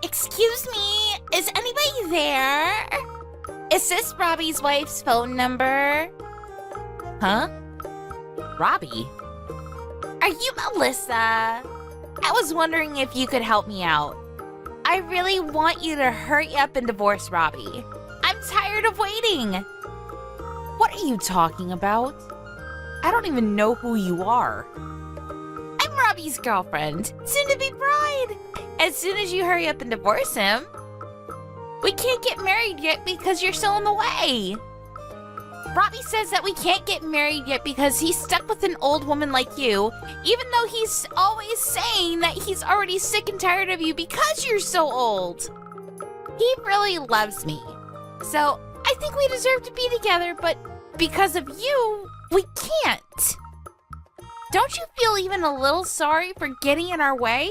Excuse me, is anybody there? Is this Robbie's wife's phone number? Huh? Robbie? Are you Melissa? I was wondering if you could help me out. I really want you to hurry up and divorce Robbie. I'm tired of waiting. What are you talking about? I don't even know who you are. I'm Robbie's girlfriend, soon to be bride. As soon as you hurry up and divorce him. We can't get married yet because you're still in the way. Robbie says that we can't get married yet because he's stuck with an old woman like you, even though he's always saying that he's already sick and tired of you because you're so old. He really loves me. So I think we deserve to be together, but because of you, we can't. Don't you feel even a little sorry for getting in our way?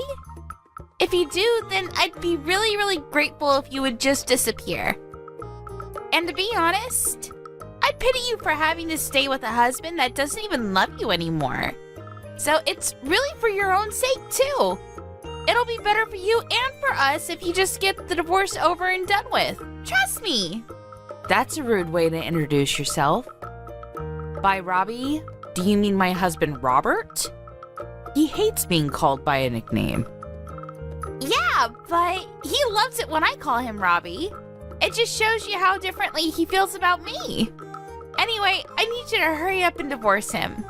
If you do, then I'd be really, really grateful if you would just disappear. And to be honest, I pity you for having to stay with a husband that doesn't even love you anymore. So it's really for your own sake, too. It'll be better for you and for us if you just get the divorce over and done with. Trust me. That's a rude way to introduce yourself. By Robbie, do you mean my husband Robert? He hates being called by a nickname. Yeah, but he loves it when I call him Robbie. It just shows you how differently he feels about me. Anyway, I need you to hurry up and divorce him.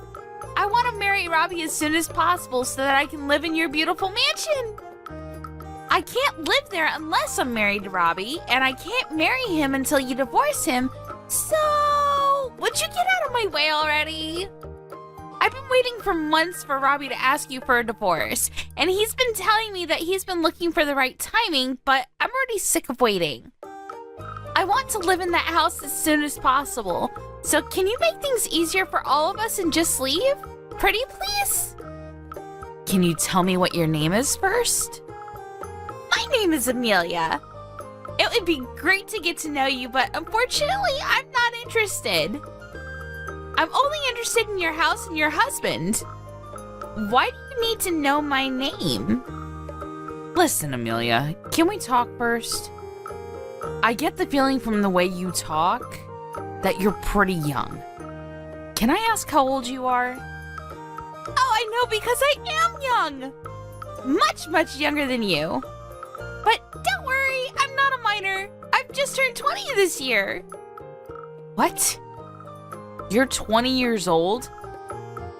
I want to marry Robbie as soon as possible so that I can live in your beautiful mansion. I can't live there unless I'm married to Robbie, and I can't marry him until you divorce him. So, would you get out of my way already? I've been waiting for months for Robbie to ask you for a divorce, and he's been telling me that he's been looking for the right timing, but I'm already sick of waiting. I want to live in that house as soon as possible, so can you make things easier for all of us and just leave? Pretty please? Can you tell me what your name is first? My name is Amelia. It would be great to get to know you, but unfortunately, I'm not interested. I'm only interested in your house and your husband. Why do you need to know my name? Listen, Amelia, can we talk first? I get the feeling from the way you talk that you're pretty young. Can I ask how old you are? Oh, I know because I am young. Much, much younger than you. But don't worry, I'm not a minor. I've just turned 20 this year. What? You're 20 years old?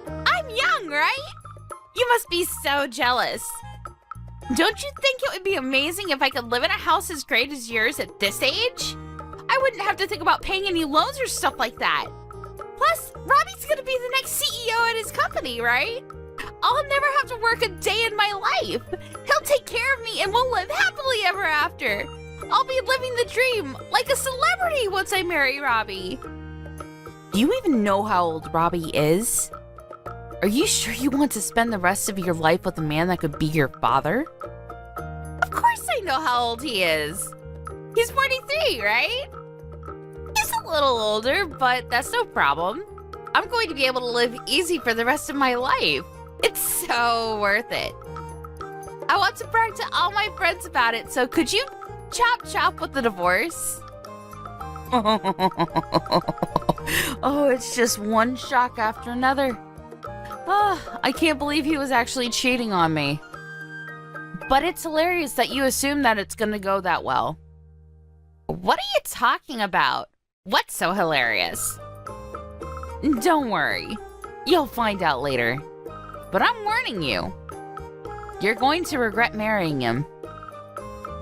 I'm young, right? You must be so jealous. Don't you think it would be amazing if I could live in a house as great as yours at this age? I wouldn't have to think about paying any loans or stuff like that. Plus, Robbie's gonna be the next CEO at his company, right? I'll never have to work a day in my life. He'll take care of me and we'll live happily ever after. I'll be living the dream like a celebrity once I marry Robbie. Do you even know how old Robbie is? Are you sure you want to spend the rest of your life with a man that could be your father? Of course I know how old he is. He's 43, right? He's a little older, but that's no problem. I'm going to be able to live easy for the rest of my life. It's so worth it. I want to brag to all my friends about it, so could you chop with the divorce? Oh, it's just one shock after another. Oh, I can't believe he was actually cheating on me. But it's hilarious that you assume that it's gonna go that well. What are you talking about? What's so hilarious? Don't worry. You'll find out later. But I'm warning you. You're going to regret marrying him.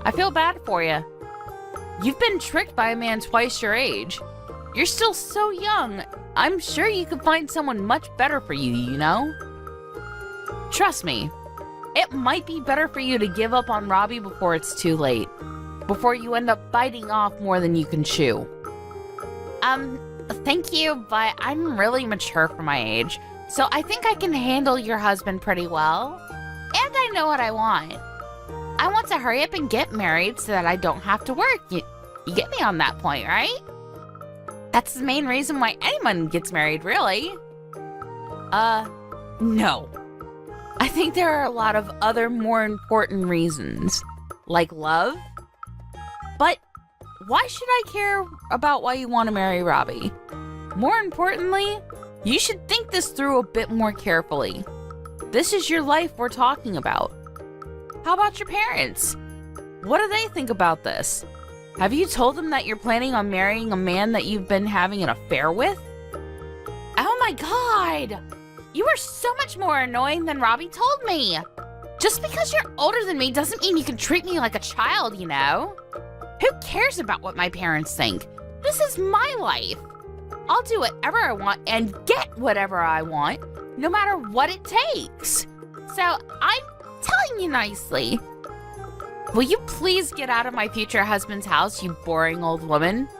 I feel bad for you. You've been tricked by a man twice your age. You're still so young. I'm sure you could find someone much better for you, you know? Trust me, it might be better for you to give up on Robbie before it's too late. Before you end up biting off more than you can chew. Thank you, but I'm really mature for my age. So I think I can handle your husband pretty well. And I know what I want. I want to hurry up and get married so that I don't have to work. You get me on that point, right? That's the main reason why anyone gets married, really. No. I think there are a lot of other more important reasons. Like love? But why should I care about why you want to marry Robbie? More importantly, you should think this through a bit more carefully. This is your life we're talking about. How about your parents? What do they think about this? Have you told them that you're planning on marrying a man that you've been having an affair with? Oh my god! You are so much more annoying than Robbie told me! Just because you're older than me doesn't mean you can treat me like a child, you know? Who cares about what my parents think? This is my life. I'll do whatever I want and get whatever I want, no matter what it takes. So I'm telling you nicely. Will you please get out of my future husband's house, you boring old woman?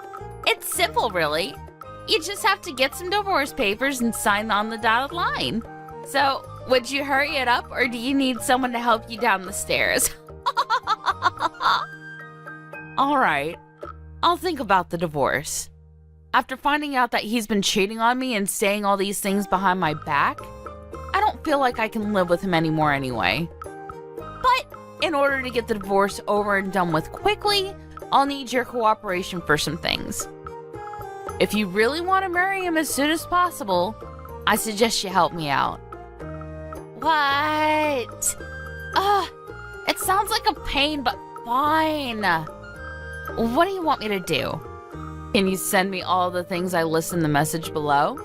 It's simple, really. You just have to get some divorce papers and sign on the dotted line. So, would you hurry it up, or do you need someone to help you down the stairs? All right, I'll think about the divorce. After finding out that he's been cheating on me and saying all these things behind my back, I don't feel like I can live with him anymore anyway. But in order to get the divorce over and done with quickly, I'll need your cooperation for some things. If you really want to marry him as soon as possible, I suggest you help me out. What? It sounds like a pain, but fine. What do you want me to do? Can you send me all the things I list in the message below?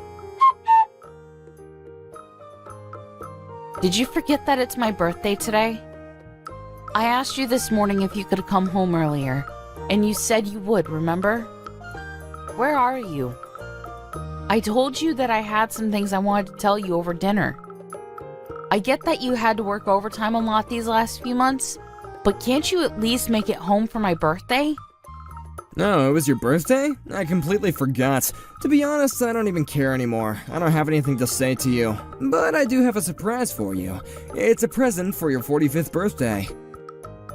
Did you forget that it's my birthday today? I asked you this morning if you could come home earlier, and you said you would, remember? Where are you? I told you that I had some things I wanted to tell you over dinner. I get that you had to work overtime a lot these last few months, but can't you at least make it home for my birthday? No, it was your birthday? I completely forgot. To be honest, I don't even care anymore. I don't have anything to say to you. But I do have a surprise for you. It's a present for your 45th birthday.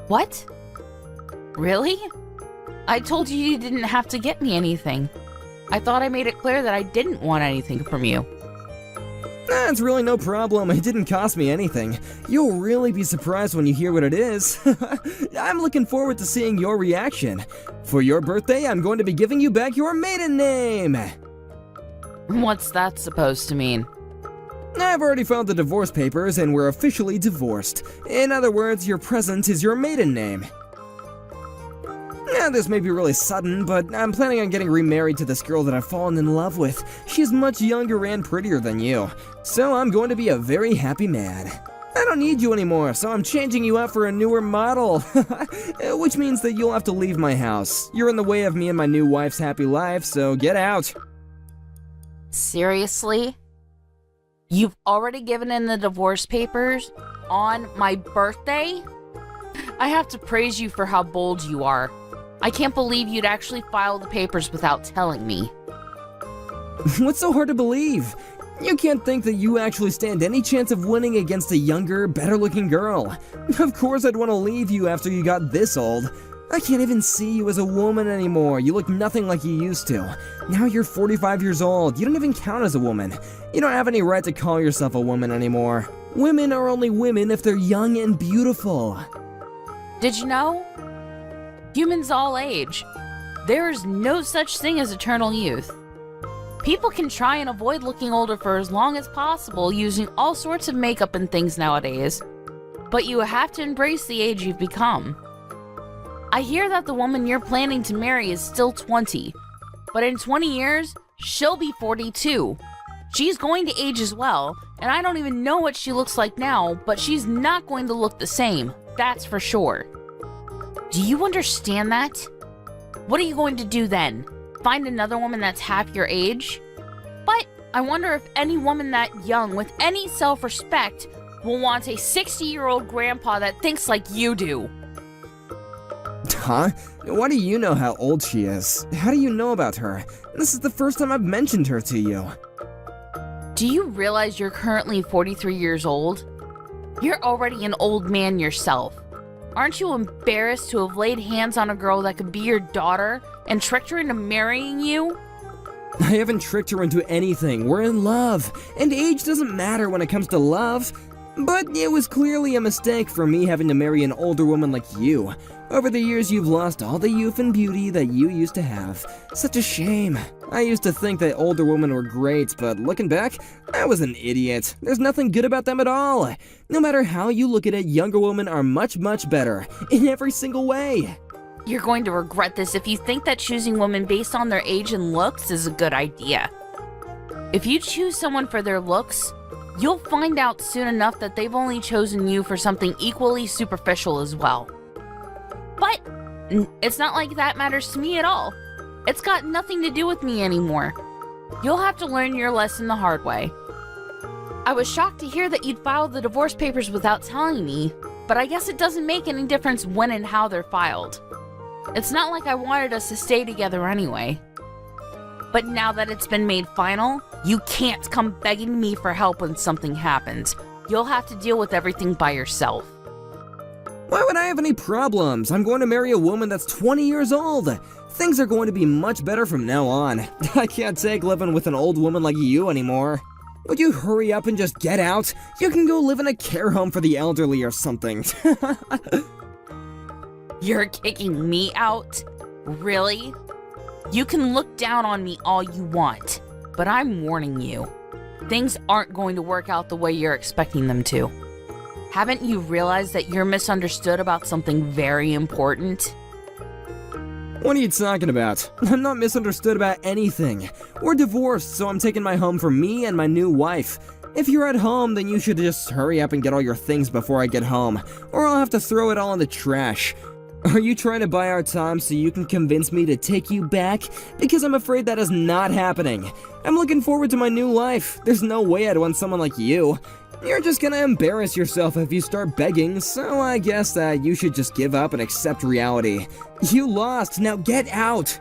What? Really? I told you you didn't have to get me anything. I thought I made it clear that I didn't want anything from you. That's really no problem. It didn't cost me anything. You'll really be surprised when you hear what it is. I'm looking forward to seeing your reaction. For your birthday, I'm going to be giving you back your maiden name. What's that supposed to mean? I've already filed the divorce papers and we're officially divorced. In other words, your present is your maiden name. Now, this may be really sudden, but I'm planning on getting remarried to this girl that I've fallen in love with. She's much younger and prettier than you, so I'm going to be a very happy man. I don't need you anymore, so I'm changing you out for a newer model. Which means that you'll have to leave my house. You're in the way of me and my new wife's happy life, so get out. Seriously? You've already given in the divorce papers on my birthday? I have to praise you for how bold you are. I can't believe you'd actually file the papers without telling me. What's so hard to believe? You can't think that you actually stand any chance of winning against a younger, better-looking girl. Of course I'd want to leave you after you got this old. I can't even see you as a woman anymore. You look nothing like you used to. Now you're 45 years old. You don't even count as a woman. You don't have any right to call yourself a woman anymore. Women are only women if they're young and beautiful. Did you know? Humans all age. There is no such thing as eternal youth. People can try and avoid looking older for as long as possible using all sorts of makeup and things nowadays, but you have to embrace the age you've become. I hear that the woman you're planning to marry is still 20, but in 20 years, she'll be 42. She's going to age as well, and I don't even know what she looks like now, but she's not going to look the same, that's for sure. Do you understand that? What are you going to do then? Find another woman that's half your age? But I wonder if any woman that young with any self-respect will want a 60-year-old grandpa that thinks like you do. Huh? Why do you know how old she is? How do you know about her? This is the first time I've mentioned her to you. Do you realize you're currently 43 years old? You're already an old man yourself. Aren't you embarrassed to have laid hands on a girl that could be your daughter and tricked her into marrying you? I haven't tricked her into anything. We're in love. And age doesn't matter when it comes to love. But it was clearly a mistake for me having to marry an older woman like you. Over the years, you've lost all the youth and beauty that you used to have. Such a shame. I used to think that older women were great, but looking back, I was an idiot. There's nothing good about them at all. No matter how you look at it, younger women are much, much better. In every single way. You're going to regret this if you think that choosing women based on their age and looks is a good idea. If you choose someone for their looks, you'll find out soon enough that they've only chosen you for something equally superficial as well. But it's not like that matters to me at all. It's got nothing to do with me anymore. You'll have to learn your lesson the hard way. I was shocked to hear that you'd filed the divorce papers without telling me, but I guess it doesn't make any difference when and how they're filed. It's not like I wanted us to stay together anyway. But now that it's been made final, you can't come begging me for help when something happens. You'll have to deal with everything by yourself. Why would I have any problems? I'm going to marry a woman that's 20 years old. Things are going to be much better from now on. I can't take living with an old woman like you anymore. Would you hurry up and just get out? You can go live in a care home for the elderly or something. You're kicking me out? Really? You can look down on me all you want, but I'm warning you. Things aren't going to work out the way you're expecting them to. Haven't you realized that you're misunderstood about something very important? What are you talking about? I'm not misunderstood about anything. We're divorced, so I'm taking my home for me and my new wife. If you're at home, then you should just hurry up and get all your things before I get home, or I'll have to throw it all in the trash. Are you trying to buy our time so you can convince me to take you back? Because I'm afraid that is not happening. I'm looking forward to my new life. There's no way I'd want someone like you. You're just gonna embarrass yourself if you start begging, so I guess that you should just give up and accept reality. You lost, now get out!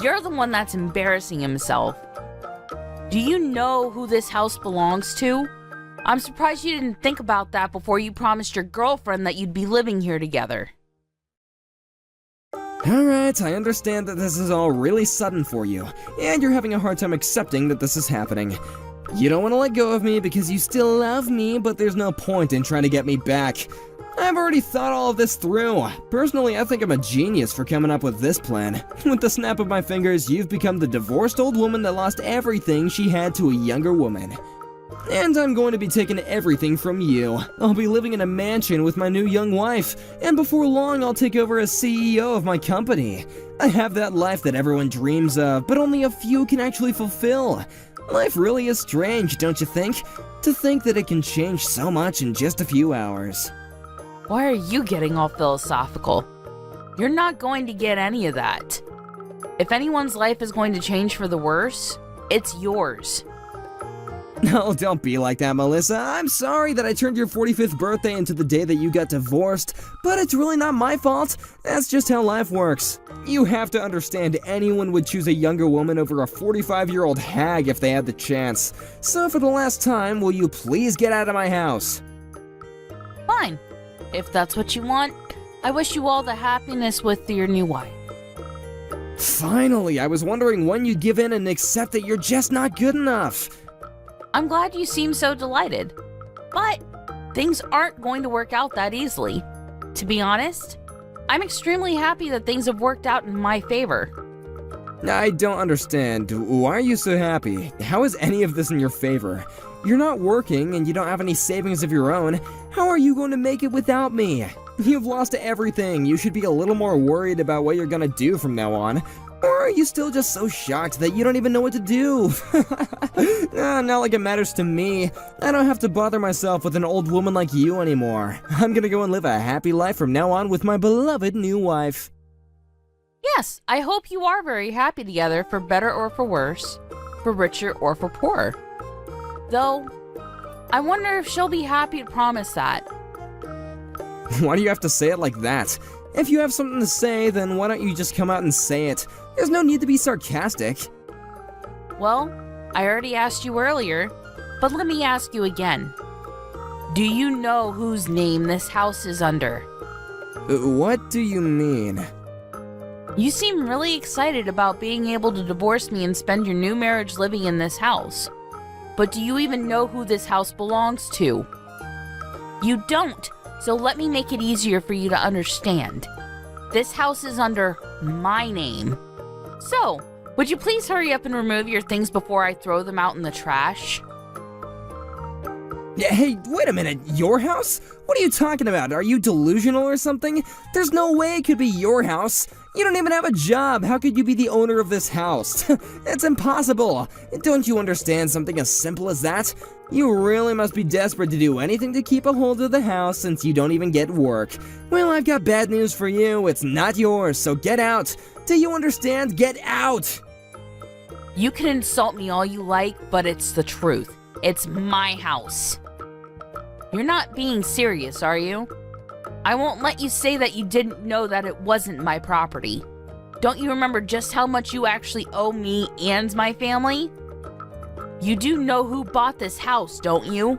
You're the one that's embarrassing himself. Do you know who this house belongs to? I'm surprised you didn't think about that before you promised your girlfriend that you'd be living here together. Alright, I understand that this is all really sudden for you, and you're having a hard time accepting that this is happening. You don't want to let go of me because you still love me, but there's no point in trying to get me back. I've already thought all of this through. Personally, I think I'm a genius for coming up with this plan. With the snap of my fingers, you've become the divorced old woman that lost everything she had to a younger woman. And I'm going to be taking everything from you. I'll be living in a mansion with my new young wife, and before long I'll take over as CEO of my company. I have that life that everyone dreams of, but only a few can actually fulfill. Life really is strange, don't you think? To think that it can change so much in just a few hours. Why are you getting all philosophical? You're not going to get any of that. If anyone's life is going to change for the worse, it's yours. No, don't be like that, Melissa. I'm sorry that I turned your 45th birthday into the day that you got divorced, but it's really not my fault. That's just how life works. You have to understand anyone would choose a younger woman over a 45-year-old hag if they had the chance. So for the last time, will you please get out of my house? Fine. If that's what you want, I wish you all the happiness with your new wife. Finally, I was wondering when you'd give in and accept that you're just not good enough. I'm glad you seem so delighted, but things aren't going to work out that easily. To be honest, I'm extremely happy that things have worked out in my favor. I don't understand. Why are you so happy? How is any of this in your favor? You're not working and you don't have any savings of your own. How are you going to make it without me? You've lost everything. You should be a little more worried about what you're gonna do from now on. Or are you still just so shocked that you don't even know what to do? Not like it matters to me. I don't have to bother myself with an old woman like you anymore. I'm gonna go and live a happy life from now on with my beloved new wife. Yes, I hope you are very happy together, for better or for worse, for richer or for poorer. Though, I wonder if she'll be happy to promise that. Why do you have to say it like that? If you have something to say, then why don't you just come out and say it? There's no need to be sarcastic. Well, I already asked you earlier, but let me ask you again. Do you know whose name this house is under? What do you mean? You seem really excited about being able to divorce me and spend your new marriage living in this house. But do you even know who this house belongs to? You don't, so let me make it easier for you to understand. This house is under my name. So, would you please hurry up and remove your things before I throw them out in the trash? Hey, wait a minute, your house? What are you talking about? Are you delusional or something? There's no way it could be your house. You don't even have a job. How could you be the owner of this house? It's impossible. Don't you understand something as simple as that? You really must be desperate to do anything to keep a hold of the house since you don't even get work. Well, I've got bad news for you. It's not yours, so get out. Do you understand? Get out! You can insult me all you like, but it's the truth. It's my house. You're not being serious, are you? I won't let you say that you didn't know that it wasn't my property. Don't you remember just how much you actually owe me and my family? You do know who bought this house, don't you?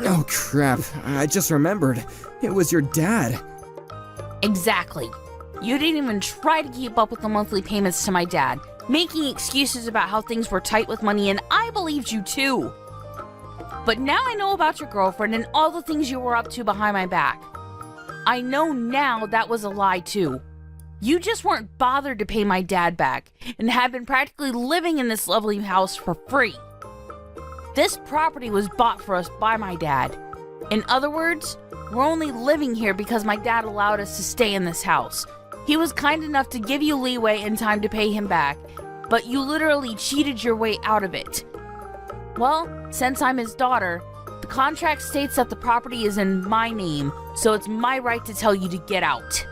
Oh crap, I just remembered. It was your dad. Exactly. You didn't even try to keep up with the monthly payments to my dad, making excuses about how things were tight with money, and I believed you too. But now I know about your girlfriend and all the things you were up to behind my back. I know now that was a lie too. You just weren't bothered to pay my dad back and have been practically living in this lovely house for free. This property was bought for us by my dad. In other words, we're only living here because my dad allowed us to stay in this house. He was kind enough to give you leeway and time to pay him back, but you literally cheated your way out of it. Well, since I'm his daughter, the contract states that the property is in my name, so it's my right to tell you to get out.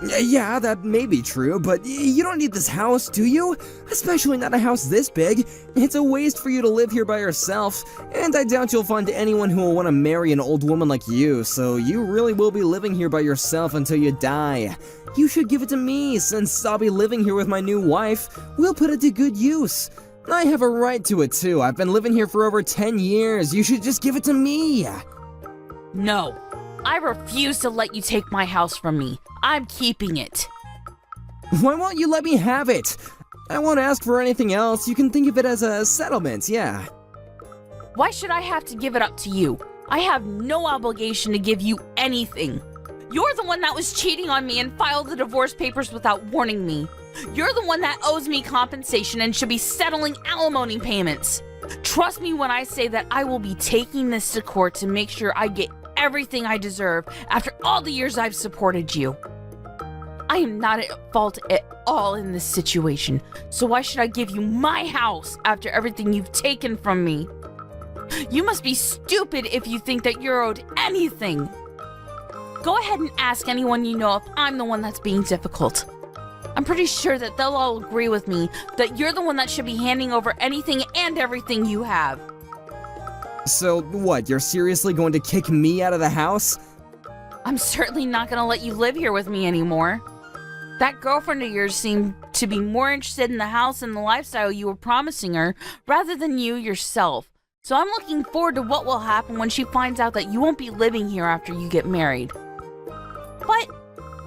Yeah, that may be true, but you don't need this house, do you? Especially not a house this big. It's a waste for you to live here by yourself, and I doubt you'll find anyone who will want to marry an old woman like you, so you really will be living here by yourself until you die. You should give it to me, since I'll be living here with my new wife. We'll put it to good use. I have a right to it too. I've been living here for over 10 years. You should just give it to me. No, I refuse to let you take my house from me. I'm keeping it. Why won't you let me have it? I won't ask for anything else. You can think of it as a settlement, yeah. Why should I have to give it up to you? I have no obligation to give you anything. You're the one that was cheating on me and filed the divorce papers without warning me. You're the one that owes me compensation and should be settling alimony payments. Trust me when I say that I will be taking this to court to make sure I get everything I deserve after all the years I've supported you. I am not at fault at all in this situation, so why should I give you my house after everything you've taken from me? You must be stupid if you think that you're owed anything. Go ahead and ask anyone you know if I'm the one that's being difficult. I'm pretty sure that they'll all agree with me that you're the one that should be handing over anything and everything you have. So what, you're seriously going to kick me out of the house? I'm certainly not going to let you live here with me anymore. That girlfriend of yours seemed to be more interested in the house and the lifestyle you were promising her rather than you yourself. So I'm looking forward to what will happen when she finds out that you won't be living here after you get married. But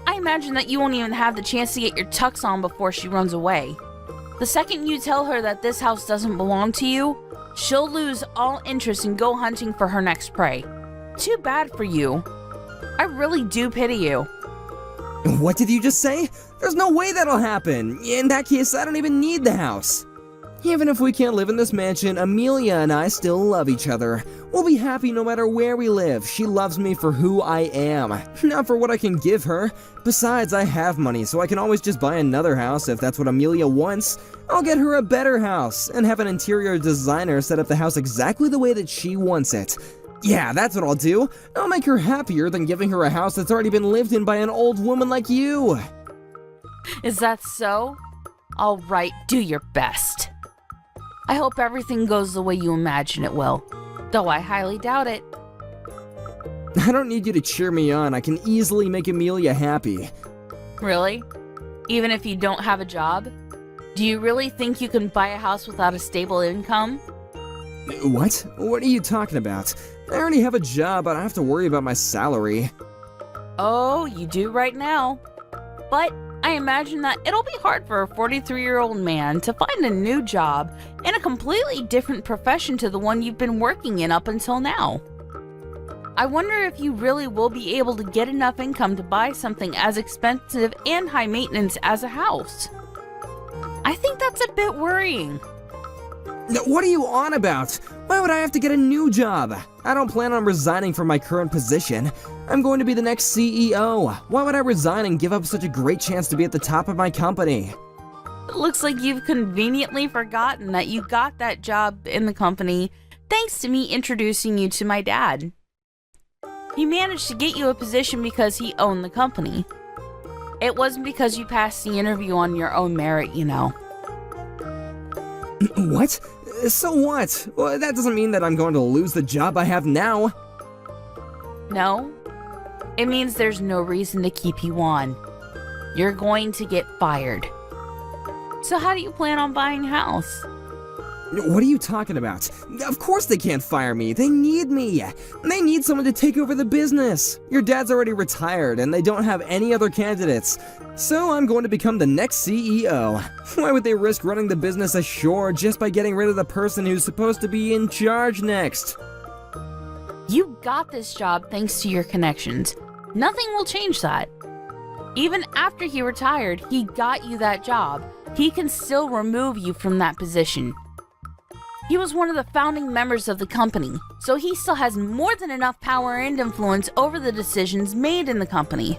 I imagine that you won't even have the chance to get your tux on before she runs away. The second you tell her that this house doesn't belong to you, she'll lose all interest and go hunting for her next prey. Too bad for you. I really do pity you. What did you just say? There's no way that'll happen. In that case, I don't even need the house. Even if we can't live in this mansion, Amelia and I still love each other. We'll be happy no matter where we live. She loves me for who I am, not for what I can give her. Besides, I have money, so I can always just buy another house if that's what Amelia wants. I'll get her a better house, and have an interior designer set up the house exactly the way that she wants it. Yeah, that's what I'll do. I'll make her happier than giving her a house that's already been lived in by an old woman like you. Is that so? All right, do your best. I hope everything goes the way you imagine it will, though I highly doubt it. I don't need you to cheer me on. I can easily make Amelia happy. Really? Even if you don't have a job? Do you really think you can buy a house without a stable income? What? What are you talking about? I already have a job. I don't have to worry about my salary. Oh, you do right now. But I imagine that it'll be hard for a 43-year-old man to find a new job in a completely different profession to the one you've been working in up until now. I wonder if you really will be able to get enough income to buy something as expensive and high maintenance as a house. I think that's a bit worrying. What are you on about? Why would I have to get a new job? I don't plan on resigning from my current position. I'm going to be the next CEO. Why would I resign and give up such a great chance to be at the top of my company? It looks like you've conveniently forgotten that you got that job in the company thanks to me introducing you to my dad. He managed to get you a position because he owned the company. It wasn't because you passed the interview on your own merit, you know. What? So what? Well, that doesn't mean that I'm going to lose the job I have now. No, it means there's no reason to keep you on. You're going to get fired. So how do you plan on buying a house? What are you talking about? Of course they can't fire me. They need me. They need someone to take over the business. Your dad's already retired and they don't have any other candidates. So I'm going to become the next CEO. Why would they risk running the business ashore just by getting rid of the person who's supposed to be in charge next? You got this job thanks to your connections. Nothing will change that. Even after he retired, he got you that job. He can still remove you from that position. He was one of the founding members of the company, so he still has more than enough power and influence over the decisions made in the company.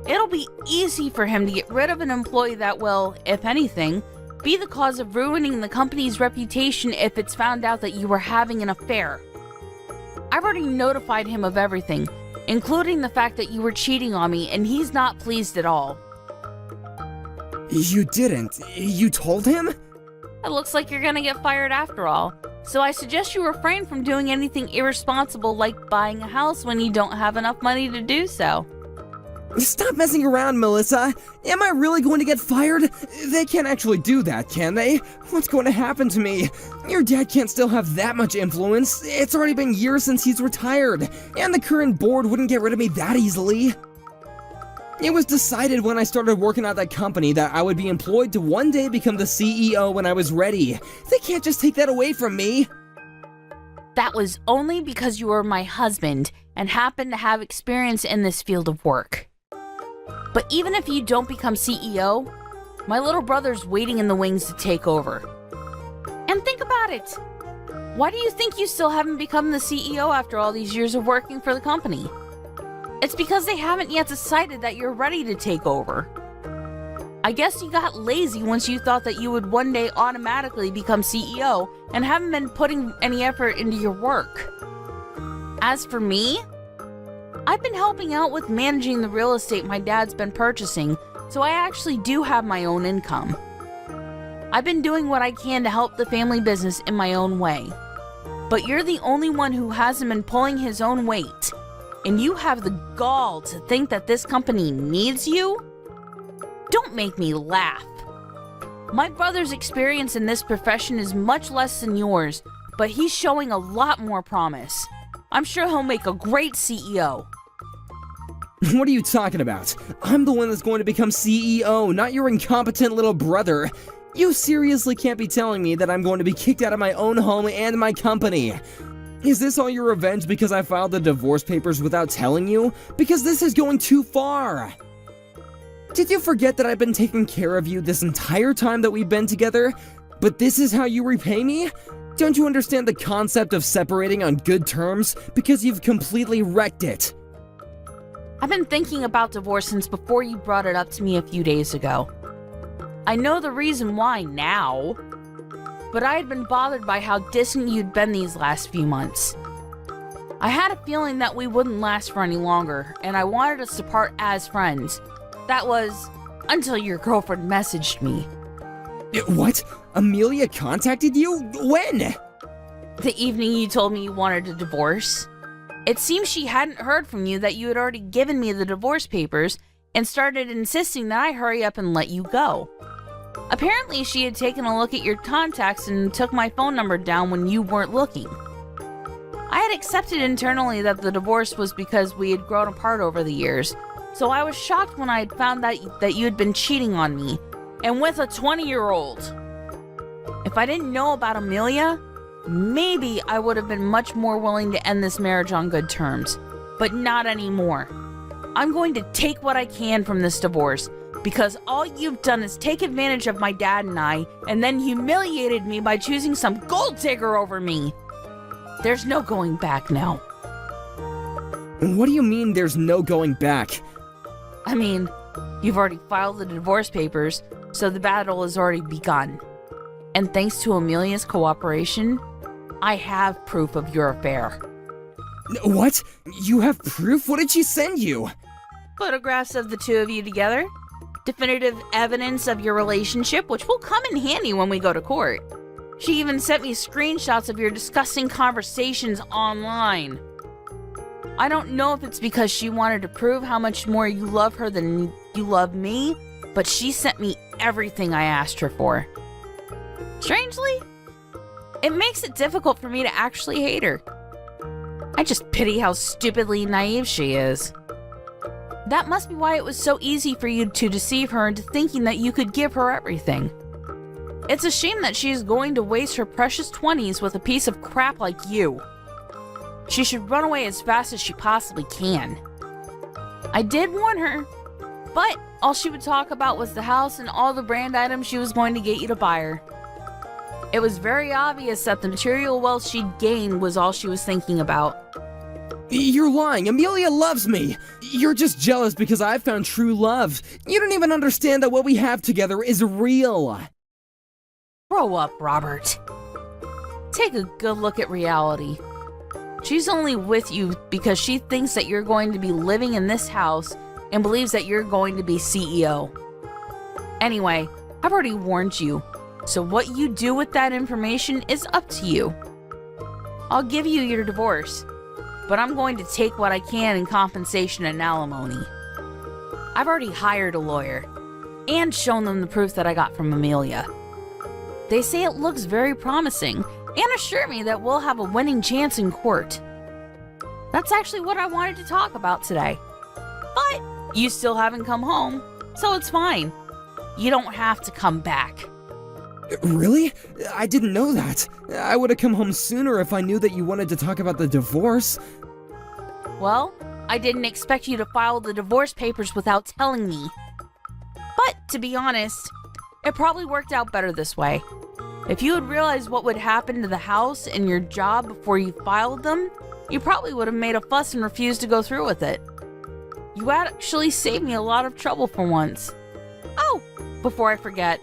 It'll be easy for him to get rid of an employee that will, if anything, be the cause of ruining the company's reputation if it's found out that you were having an affair. I've already notified him of everything, including the fact that you were cheating on me, and he's not pleased at all. You didn't? You told him? It looks like you're gonna get fired after all, so I suggest you refrain from doing anything irresponsible like buying a house when you don't have enough money to do so. Stop messing around, Melissa. Am I really going to get fired? They can't actually do that, can they? What's going to happen to me? Your dad can't still have that much influence. It's already been years since he's retired, and the current board wouldn't get rid of me that easily. It was decided when I started working at that company that I would be employed to one day become the CEO when I was ready. They can't just take that away from me. That was only because you were my husband and happened to have experience in this field of work. But even if you don't become CEO, my little brother's waiting in the wings to take over. And think about it. Why do you think you still haven't become the CEO after all these years of working for the company? It's because they haven't yet decided that you're ready to take over. I guess you got lazy once you thought that you would one day automatically become CEO and haven't been putting any effort into your work. As for me, I've been helping out with managing the real estate my dad's been purchasing, so I actually do have my own income. I've been doing what I can to help the family business in my own way. But you're the only one who hasn't been pulling his own weight, and you have the gall to think that this company needs you? Don't make me laugh. My brother's experience in this profession is much less than yours, but he's showing a lot more promise. I'm sure he'll make a great CEO. What are you talking about? I'm the one that's going to become CEO, not your incompetent little brother. You seriously can't be telling me that I'm going to be kicked out of my own home and my company. Is this all your revenge because I filed the divorce papers without telling you? Because this is going too far. Did you forget that I've been taking care of you this entire time that we've been together? But this is how you repay me? Don't you understand the concept of separating on good terms? Because you've completely wrecked it. I've been thinking about divorce since before you brought it up to me a few days ago. I know the reason why now, but I had been bothered by how distant you'd been these last few months. I had a feeling that we wouldn't last for any longer, and I wanted us to part as friends. That was until your girlfriend messaged me. What? Amelia contacted you? When? The evening you told me you wanted a divorce. It seems she hadn't heard from you that you had already given me the divorce papers and started insisting that I hurry up and let you go. Apparently, she had taken a look at your contacts and took my phone number down when you weren't looking. I had accepted internally that the divorce was because we had grown apart over the years, so I was shocked when I had found that you had been cheating on me, and with a 20-year-old. If I didn't know about Amelia, maybe I would have been much more willing to end this marriage on good terms. But not anymore. I'm going to take what I can from this divorce, because all you've done is take advantage of my dad and I, and then humiliated me by choosing some gold digger over me. There's no going back now. What do you mean there's no going back? I mean, you've already filed the divorce papers, so the battle has already begun. And thanks to Amelia's cooperation, I have proof of your affair. What? You have proof? What did she send you? Photographs of the two of you together. Definitive evidence of your relationship, which will come in handy when we go to court. She even sent me screenshots of your disgusting conversations online. I don't know if it's because she wanted to prove how much more you love her than you love me, but she sent me everything I asked her for. Strangely, it makes it difficult for me to actually hate her. I just pity how stupidly naive she is. That must be why it was so easy for you to deceive her into thinking that you could give her everything. It's a shame that she is going to waste her precious 20s with a piece of crap like you. She should run away as fast as she possibly can. I did warn her, but all she would talk about was the house and all the brand items she was going to get you to buy her. It was very obvious that the material wealth she'd gain was all she was thinking about. You're lying. Amelia loves me. You're just jealous because I've found true love. You don't even understand that what we have together is real. Grow up, Robert. Take a good look at reality. She's only with you because she thinks that you're going to be living in this house and believes that you're going to be CEO. Anyway, I've already warned you, so what you do with that information is up to you. I'll give you your divorce, but I'm going to take what I can in compensation and alimony. I've already hired a lawyer and shown them the proof that I got from Amelia. They say it looks very promising and assure me that we'll have a winning chance in court. That's actually what I wanted to talk about today. But you still haven't come home, so it's fine. You don't have to come back. Really? I didn't know that. I would have come home sooner if I knew that you wanted to talk about the divorce. Well, I didn't expect you to file the divorce papers without telling me. But to be honest, it probably worked out better this way. If you had realized what would happen to the house and your job before you filed them, you probably would have made a fuss and refused to go through with it. You actually saved me a lot of trouble for once. Oh, before I forget,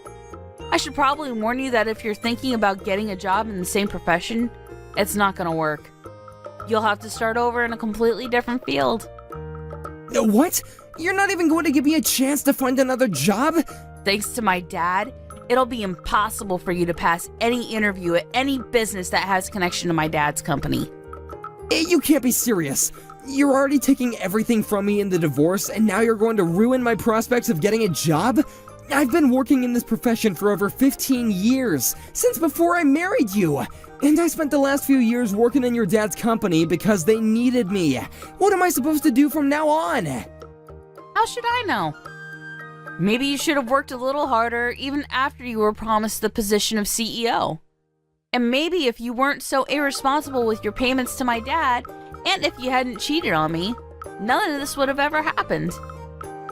I should probably warn you that if you're thinking about getting a job in the same profession, it's not gonna work. You'll have to start over in a completely different field. What? You're not even going to give me a chance to find another job? Thanks to my dad, it'll be impossible for you to pass any interview at any business that has connection to my dad's company. You can't be serious. You're already taking everything from me in the divorce, and now you're going to ruin my prospects of getting a job? I've been working in this profession for over 15 years, since before I married you. And I spent the last few years working in your dad's company because they needed me. What am I supposed to do from now on? How should I know? Maybe you should have worked a little harder even after you were promised the position of CEO. And maybe if you weren't so irresponsible with your payments to my dad, and if you hadn't cheated on me, none of this would have ever happened.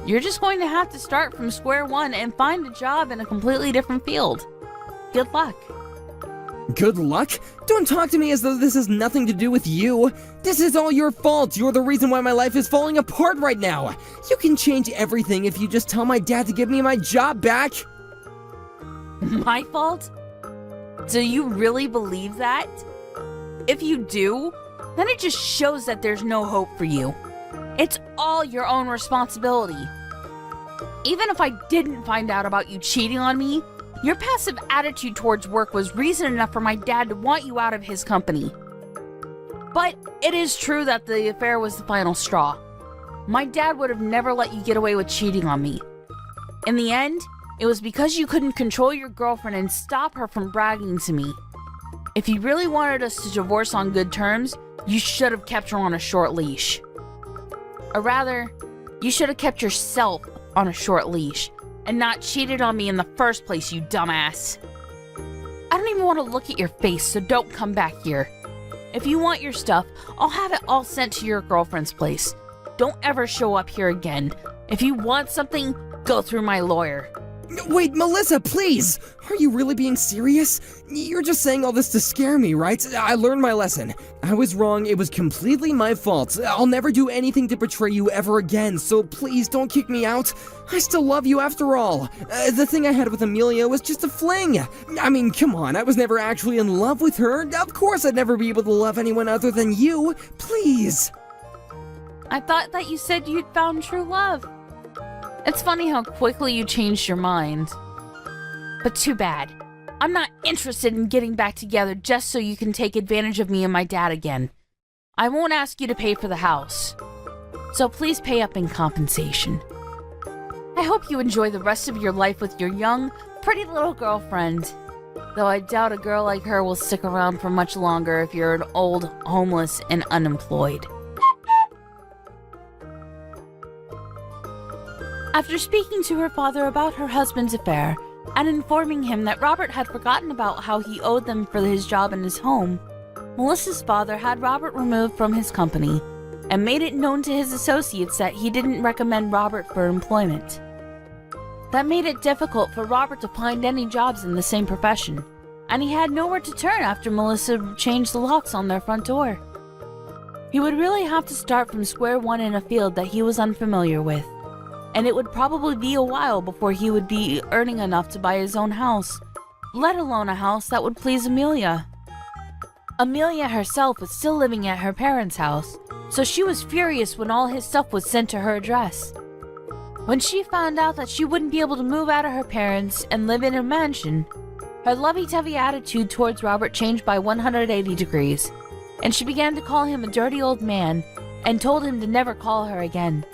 You're just going to have to start from square one and find a job in a completely different field. Good luck. Good luck? Don't talk to me as though this has nothing to do with you. This is all your fault. You're the reason why my life is falling apart right now. You can change everything if you just tell my dad to give me my job back. My fault? Do you really believe that? If you do, then it just shows that there's no hope for you. It's all your own responsibility. Even if I didn't find out about you cheating on me, your passive attitude towards work was reason enough for my dad to want you out of his company. But it is true that the affair was the final straw. My dad would have never let you get away with cheating on me. In the end, it was because you couldn't control your girlfriend and stop her from bragging to me. If you really wanted us to divorce on good terms, you should have kept her on a short leash. Or rather, you should have kept yourself on a short leash and not cheated on me in the first place, you dumbass. I don't don't even want to look at your face, so don't come back here. If you want your stuff, I'll have it all sent to your girlfriend's place. Don't ever show up here again. If you want something, go through my lawyer. Wait, Melissa, please! Are you really being serious? You're just saying all this to scare me, right? I learned my lesson. I was wrong, it was completely my fault. I'll never do anything to betray you ever again, so please don't kick me out. I still love you after all. The thing I had with Amelia was just a fling. I mean, come on, I was never actually in love with her. Of course I'd never be able to love anyone other than you. Please. I thought that you said you'd found true love. It's funny how quickly you changed your mind. But too bad. I'm not interested in getting back together just so you can take advantage of me and my dad again. I won't ask you to pay for the house. So please pay up in compensation. I hope you enjoy the rest of your life with your young, pretty little girlfriend. Though I doubt a girl like her will stick around for much longer if you're an old, homeless, and unemployed. After speaking to her father about her husband's affair, and informing him that Robert had forgotten about how he owed them for his job in his home, Melissa's father had Robert removed from his company, and made it known to his associates that he didn't recommend Robert for employment. That made it difficult for Robert to find any jobs in the same profession, and he had nowhere to turn after Melissa changed the locks on their front door. He would really have to start from square one in a field that he was unfamiliar with, and it would probably be a while before he would be earning enough to buy his own house, let alone a house that would please Amelia. Amelia herself was still living at her parents' house, so she was furious when all his stuff was sent to her address. When she found out that she wouldn't be able to move out of her parents and live in a mansion, her lovey-dovey attitude towards Robert changed by 180 degrees, and she began to call him a dirty old man and told him to never call her again.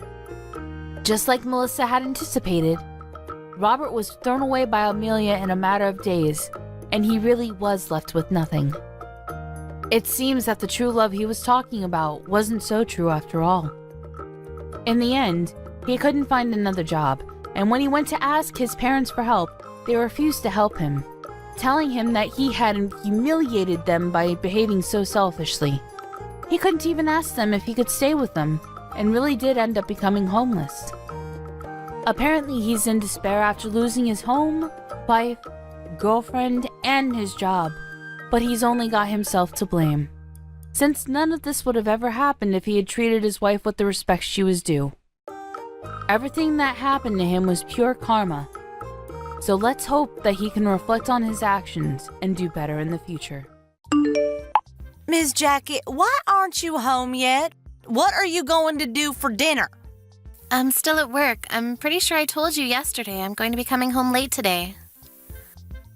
Just like Melissa had anticipated, Robert was thrown away by Amelia in a matter of days, and he really was left with nothing. It seems that the true love he was talking about wasn't so true after all. In the end, he couldn't find another job, and when he went to ask his parents for help, they refused to help him, telling him that he had humiliated them by behaving so selfishly. He couldn't even ask them if he could stay with them, and really did end up becoming homeless. Apparently he's in despair after losing his home, wife, girlfriend, and his job, but he's only got himself to blame, since none of this would have ever happened if he had treated his wife with the respect she was due. Everything that happened to him was pure karma, so let's hope that he can reflect on his actions and do better in the future. Miss Jackie, why aren't you home yet? What are you going to do for dinner? I'm still at work. I'm pretty sure I told you yesterday I'm going to be coming home late today.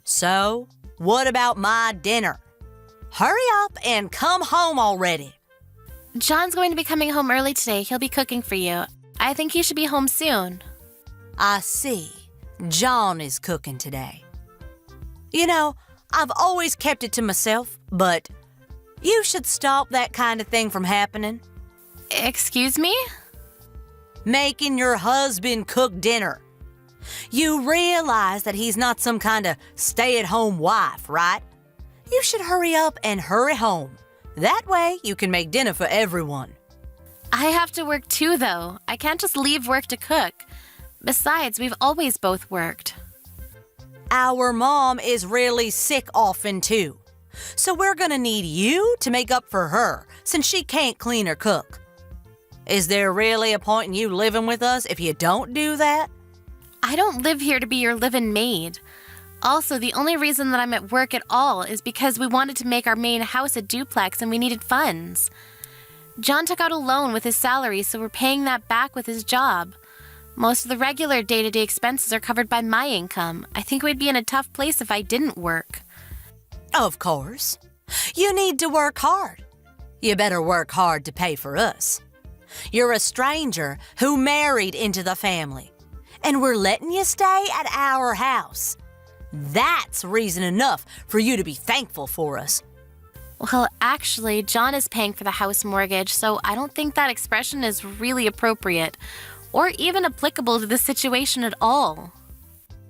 So, what about my dinner? Hurry up and come home already. John's going to be coming home early today. He'll be cooking for you. I think he should be home soon. I see. John is cooking today. You know, I've always kept it to myself, but you should stop that kind of thing from happening. Excuse me? Making your husband cook dinner. You realize that he's not some kind of stay-at-home wife, right? You should hurry up and hurry home. That way you can make dinner for everyone. I have to work too, though. I can't just leave work to cook. Besides, we've always both worked. Our mom is really sick often too. So we're gonna need you to make up for her since she can't clean or cook. Is there really a point in you living with us if you don't do that? I don't live here to be your live-in maid. Also, the only reason that I'm at work at all is because we wanted to make our main house a duplex and we needed funds. John took out a loan with his salary, so we're paying that back with his job. Most of the regular day-to-day expenses are covered by my income. I think we'd be in a tough place if I didn't work. Of course. You need to work hard. You better work hard to pay for us. You're a stranger who married into the family, and we're letting you stay at our house. That's reason enough for you to be thankful for us. Well, actually, John is paying for the house mortgage, so I don't think that expression is really appropriate or even applicable to the situation at all.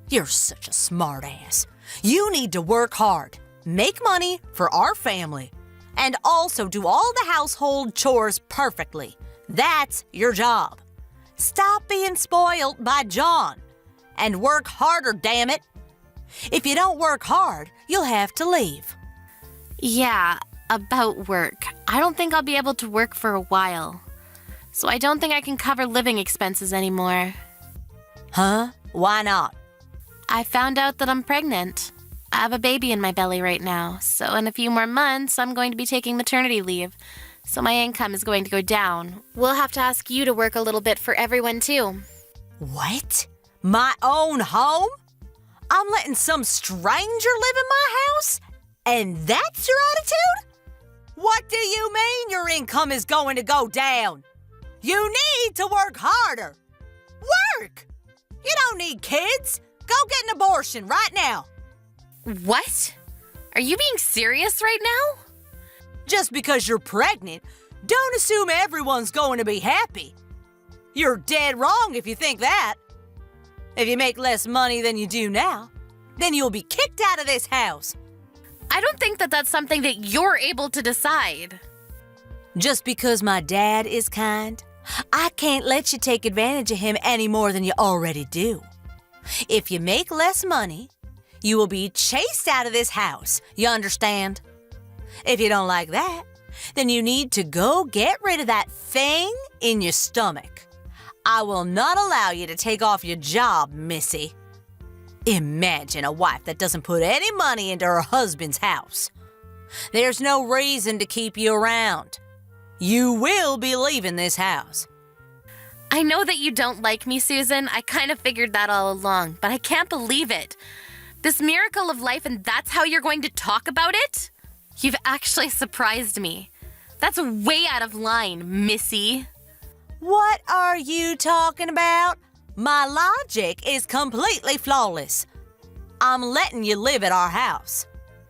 You're such a smart ass. You need to work hard. make money for our family, and also do all the household chores perfectly. That's your job. Stop being spoiled by John and work harder, damn it. If you don't work hard, you'll have to leave. Yeah, about work. I don't think I'll be able to work for a while. So I don't think I can cover living expenses anymore. Huh? Why not? I found out that I'm pregnant. I have a baby in my belly right now, so in a few more months, I'm going to be taking maternity leave. So my income is going to go down. We'll have to ask you to work a little bit for everyone, too. What? My own home? I'm letting some stranger live in my house? And that's your attitude? What do you mean your income is going to go down? You need to work harder. Work! You don't need kids. Go get an abortion right now. What? Are you being serious right now? Just because you're pregnant, don't assume everyone's going to be happy. You're dead wrong if you think that. If you make less money than you do now, then you'll be kicked out of this house. I don't think that that's something that you're able to decide. Just because my dad is kind, I can't let you take advantage of him any more than you already do. If you make less money, you will be chased out of this house. You understand? If you don't like that, then you need to go get rid of that thing in your stomach. I will not allow you to take off your job, Missy. Imagine a wife that doesn't put any money into her husband's house. There's no reason to keep you around. You will be leaving this house. I know that you don't like me, Susan. I kind of figured that all along, but I can't believe it. This miracle of life, and that's how you're going to talk about it? You've actually surprised me. That's way out of line, Missy. What are you talking about? My logic is completely flawless. I'm letting you live at our house.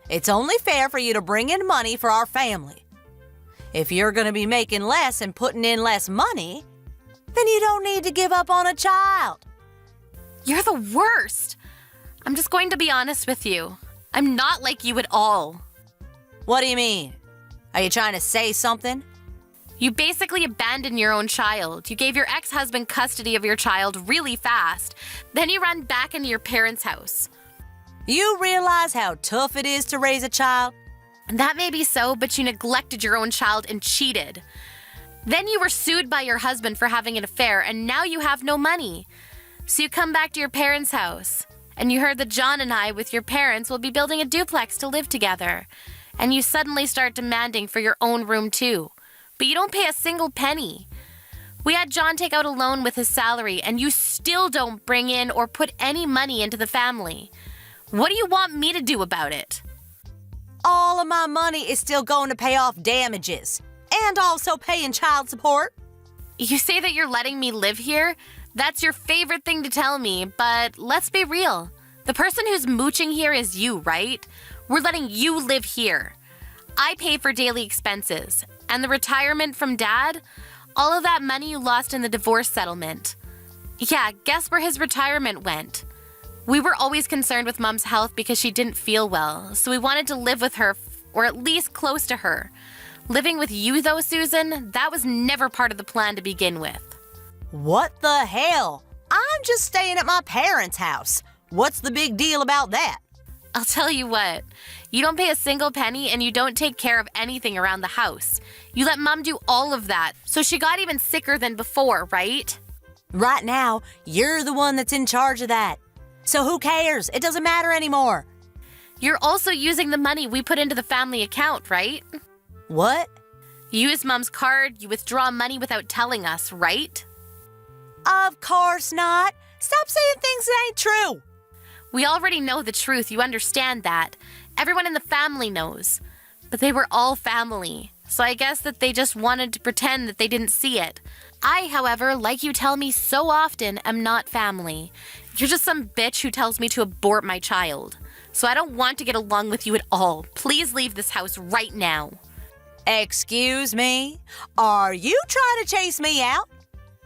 It's only fair for you to bring in money for our family. If you're going to be making less and putting in less money, then you don't need to give up on a child. You're the worst. I'm just going to be honest with you. I'm not like you at all. What do you mean? Are you trying to say something? You basically abandoned your own child. You gave your ex-husband custody of your child really fast. Then you ran back into your parents' house. You realize how tough it is to raise a child? That may be so, but you neglected your own child and cheated. Then you were sued by your husband for having an affair, and now you have no money. So you come back to your parents' house, and you heard that John and I, with your parents, will be building a duplex to live together. And you suddenly start demanding for your own room too. But you don't pay a single penny. We had John take out a loan with his salary, and you still don't bring in or put any money into the family. What do you want me to do about it? All of my money is still going to pay off damages and also paying child support. You say that you're letting me live here? That's your favorite thing to tell me, but let's be real. The person who's mooching here is you, right? We're letting you live here. I pay for daily expenses. And the retirement from Dad? All of that money you lost in the divorce settlement. Yeah, guess where his retirement went? We were always concerned with Mom's health because she didn't feel well, so we wanted to live with her, or at least close to her. Living with you, though, Susan, that was never part of the plan to begin with. What the hell? I'm just staying at my parents' house. What's the big deal about that? I'll tell you what, you don't pay a single penny and you don't take care of anything around the house. You let Mom do all of that, so she got even sicker than before, right? Right now, you're the one that's in charge of that. So who cares? It doesn't matter anymore. You're also using the money we put into the family account, right? What? You use Mom's card, you withdraw money without telling us, right? Of course not. Stop saying things that ain't true. We already know the truth, you understand that. Everyone in the family knows. But they were all family, so I guess that they just wanted to pretend that they didn't see it. I, however, like you tell me so often, am not family. You're just some bitch who tells me to abort my child. So I don't want to get along with you at all. Please leave this house right now. Excuse me? Are you trying to chase me out?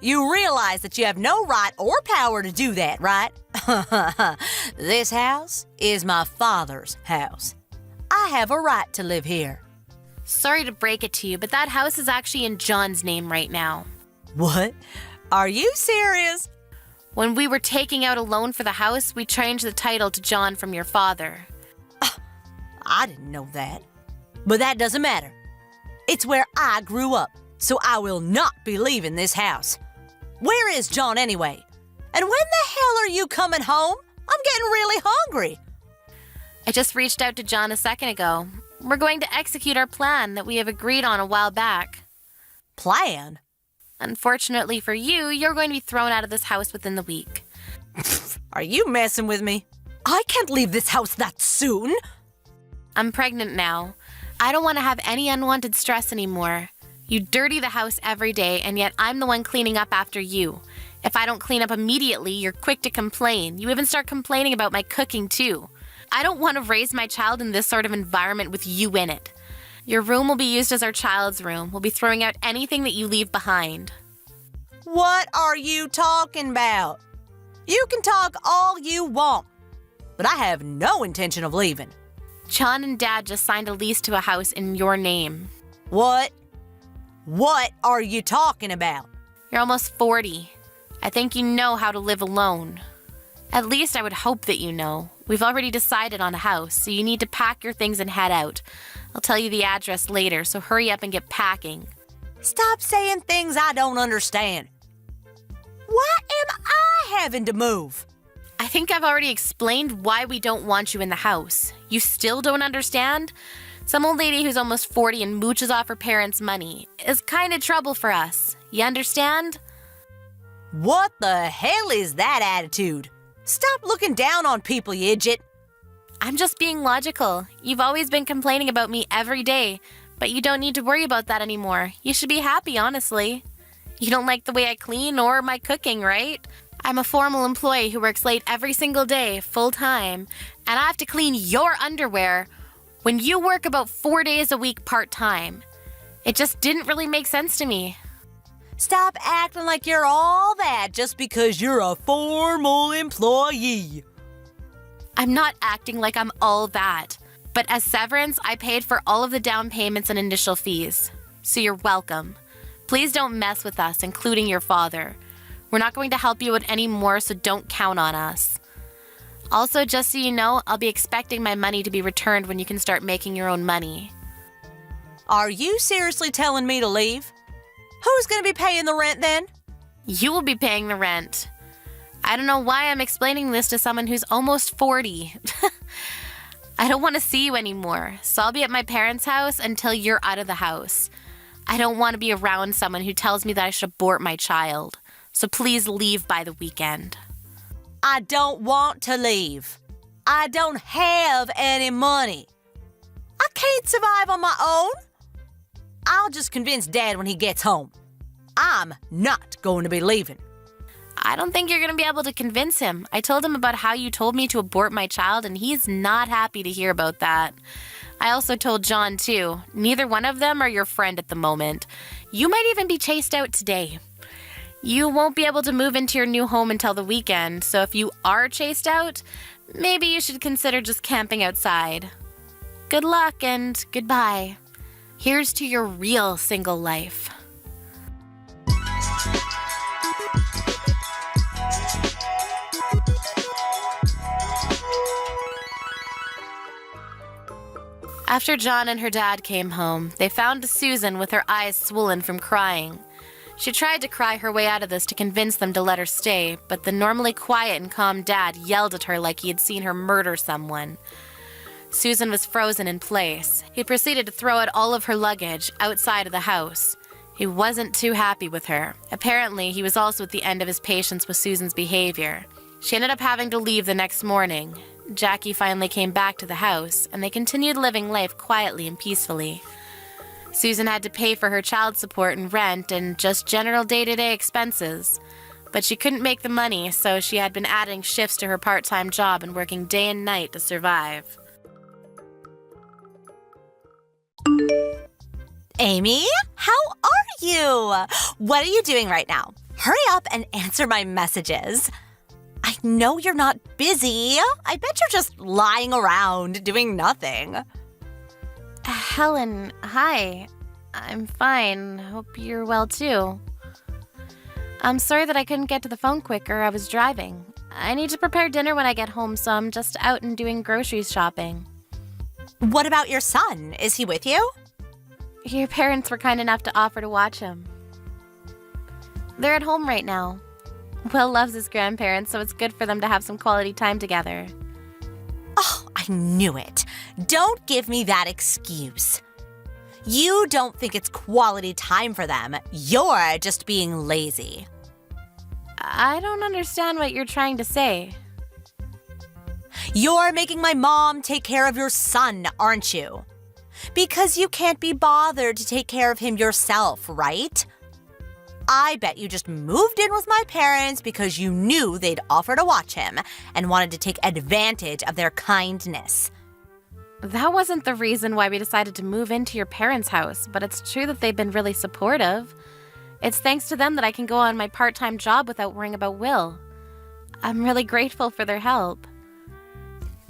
You realize that you have no right or power to do that, right? This house is my father's house. I have a right to live here. Sorry to break it to you, but that house is actually in John's name right now. What? Are you serious? When we were taking out a loan for the house, we changed the title to John from your father. I didn't know that. But that doesn't matter. It's where I grew up, so I will not be leaving this house. Where is John anyway? And when the hell are you coming home? I'm getting really hungry. I just reached out to John a second ago. We're going to execute our plan that we have agreed on a while back. Plan? Unfortunately for you, you're going to be thrown out of this house within the week. Are you messing with me? I can't leave this house that soon. I'm pregnant now. I don't want to have any unwanted stress anymore. You dirty the house every day, and yet I'm the one cleaning up after you. If I don't clean up immediately, you're quick to complain. You even start complaining about my cooking, too. I don't want to raise my child in this sort of environment with you in it. Your room will be used as our child's room. We'll be throwing out anything that you leave behind. What are you talking about? You can talk all you want, but I have no intention of leaving. John and Dad just signed a lease to a house in your name. What? What are you talking about? You're almost 40. I think you know how to live alone. At least I would hope that you know. We've already decided on a house, so you need to pack your things and head out. I'll tell you the address later, so hurry up and get packing. Stop saying things I don't understand. Why am I having to move? I think I've already explained why we don't want you in the house. You still don't understand? Some old lady who's almost 40 and mooches off her parents' money is kind of trouble for us. You understand? What the hell is that attitude? Stop looking down on people, you idiot. I'm just being logical. You've always been complaining about me every day, but you don't need to worry about that anymore. You should be happy, honestly. You don't like the way I clean or my cooking, right? I'm a formal employee who works late every single day, full-time, and I have to clean your underwear when you work about 4 days a week part-time. It just didn't really make sense to me. Stop acting like you're all that just because you're a formal employee. I'm not acting like I'm all that, but as severance, I paid for all of the down payments and initial fees. So you're welcome. Please don't mess with us, including your father. We're not going to help you out anymore, so don't count on us. Also, just so you know, I'll be expecting my money to be returned when you can start making your own money. Are you seriously telling me to leave? Who's going to be paying the rent then? You will be paying the rent. I don't know why I'm explaining this to someone who's almost 40. I don't want to see you anymore, so I'll be at my parents' house until you're out of the house. I don't want to be around someone who tells me that I should abort my child. So please leave by the weekend. I don't want to leave. I don't have any money. I can't survive on my own. I'll just convince Dad when he gets home. I'm not going to be leaving. I don't think you're going to be able to convince him. I told him about how you told me to abort my child, and he's not happy to hear about that. I also told John, too. Neither one of them are your friend at the moment. You might even be chased out today. You won't be able to move into your new home until the weekend, so if you are chased out, maybe you should consider just camping outside. Good luck and goodbye. Here's to your real single life. After John and her dad came home, they found Susan with her eyes swollen from crying. She tried to cry her way out of this to convince them to let her stay, but the normally quiet and calm dad yelled at her like he had seen her murder someone. Susan was frozen in place. He proceeded to throw out all of her luggage outside of the house. He wasn't too happy with her. Apparently, he was also at the end of his patience with Susan's behavior. She ended up having to leave the next morning. Jackie finally came back to the house, and they continued living life quietly and peacefully. Susan had to pay for her child support and rent and just general day-to-day expenses. But she couldn't make the money, so she had been adding shifts to her part-time job and working day and night to survive. Amy, how are you? What are you doing right now? Hurry up and answer my messages. I know you're not busy. I bet you're just lying around doing nothing. Helen, hi. I'm fine. Hope you're well too. I'm sorry that I couldn't get to the phone quicker. I was driving. I need to prepare dinner when I get home, so I'm just out and doing grocery shopping. What about your son? Is he with you? Your parents were kind enough to offer to watch him. They're at home right now. Will loves his grandparents, so it's good for them to have some quality time together. Oh, I knew it. Don't give me that excuse. You don't think it's quality time for them. You're just being lazy. I don't understand what you're trying to say. You're making my mom take care of your son, aren't you? Because you can't be bothered to take care of him yourself, right? I bet you just moved in with my parents because you knew they'd offer to watch him and wanted to take advantage of their kindness. That wasn't the reason why we decided to move into your parents' house, but it's true that they've been really supportive. It's thanks to them that I can go on my part-time job without worrying about Will. I'm really grateful for their help.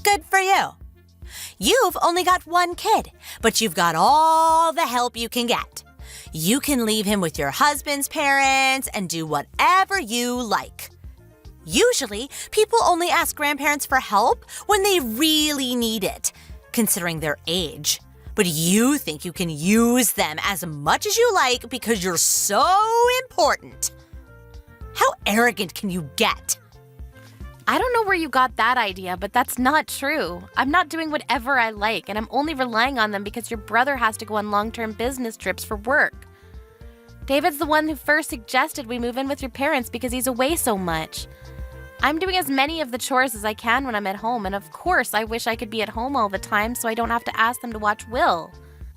Good for you. You've only got one kid, but you've got all the help you can get. You can leave him with your husband's parents and do whatever you like. Usually, people only ask grandparents for help when they really need it, considering their age. But you think you can use them as much as you like because you're so important. How arrogant can you get? I don't know where you got that idea, but that's not true. I'm not doing whatever I like, and I'm only relying on them because your brother has to go on long-term business trips for work. David's the one who first suggested we move in with your parents because he's away so much. I'm doing as many of the chores as I can when I'm at home, and of course I wish I could be at home all the time so I don't have to ask them to watch Will.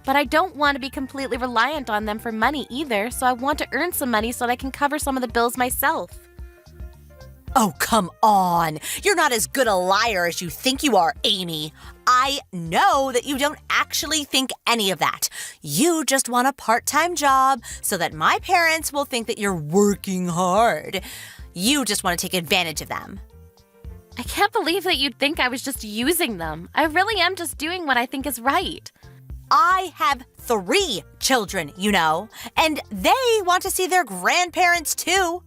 But I don't want to be completely reliant on them for money either, so I want to earn some money so that I can cover some of the bills myself. Oh, come on. You're not as good a liar as you think you are, Amy. I know that you don't actually think any of that. You just want a part-time job so that my parents will think that you're working hard. You just want to take advantage of them. I can't believe that you'd think I was just using them. I really am just doing what I think is right. I have 3 children, you know, and they want to see their grandparents too.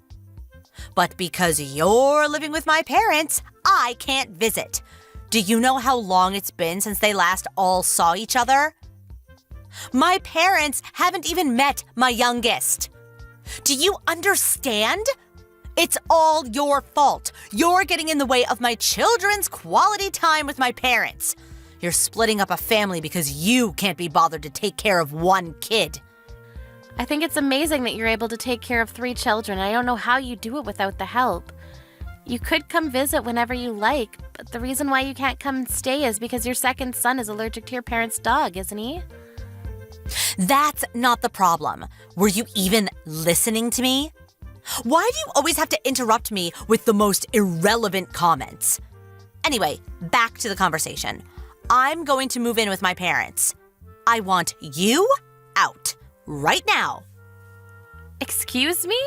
But because you're living with my parents, I can't visit. Do you know how long it's been since they last all saw each other? My parents haven't even met my youngest. Do you understand? It's all your fault. You're getting in the way of my children's quality time with my parents. You're splitting up a family because you can't be bothered to take care of one kid. I think it's amazing that you're able to take care of 3 children. I don't know how you do it without the help. You could come visit whenever you like, but the reason why you can't come and stay is because your second son is allergic to your parents' dog, isn't he? That's not the problem. Were you even listening to me? Why do you always have to interrupt me with the most irrelevant comments? Anyway, back to the conversation. I'm going to move in with my parents. I want you out. Right now. Excuse me?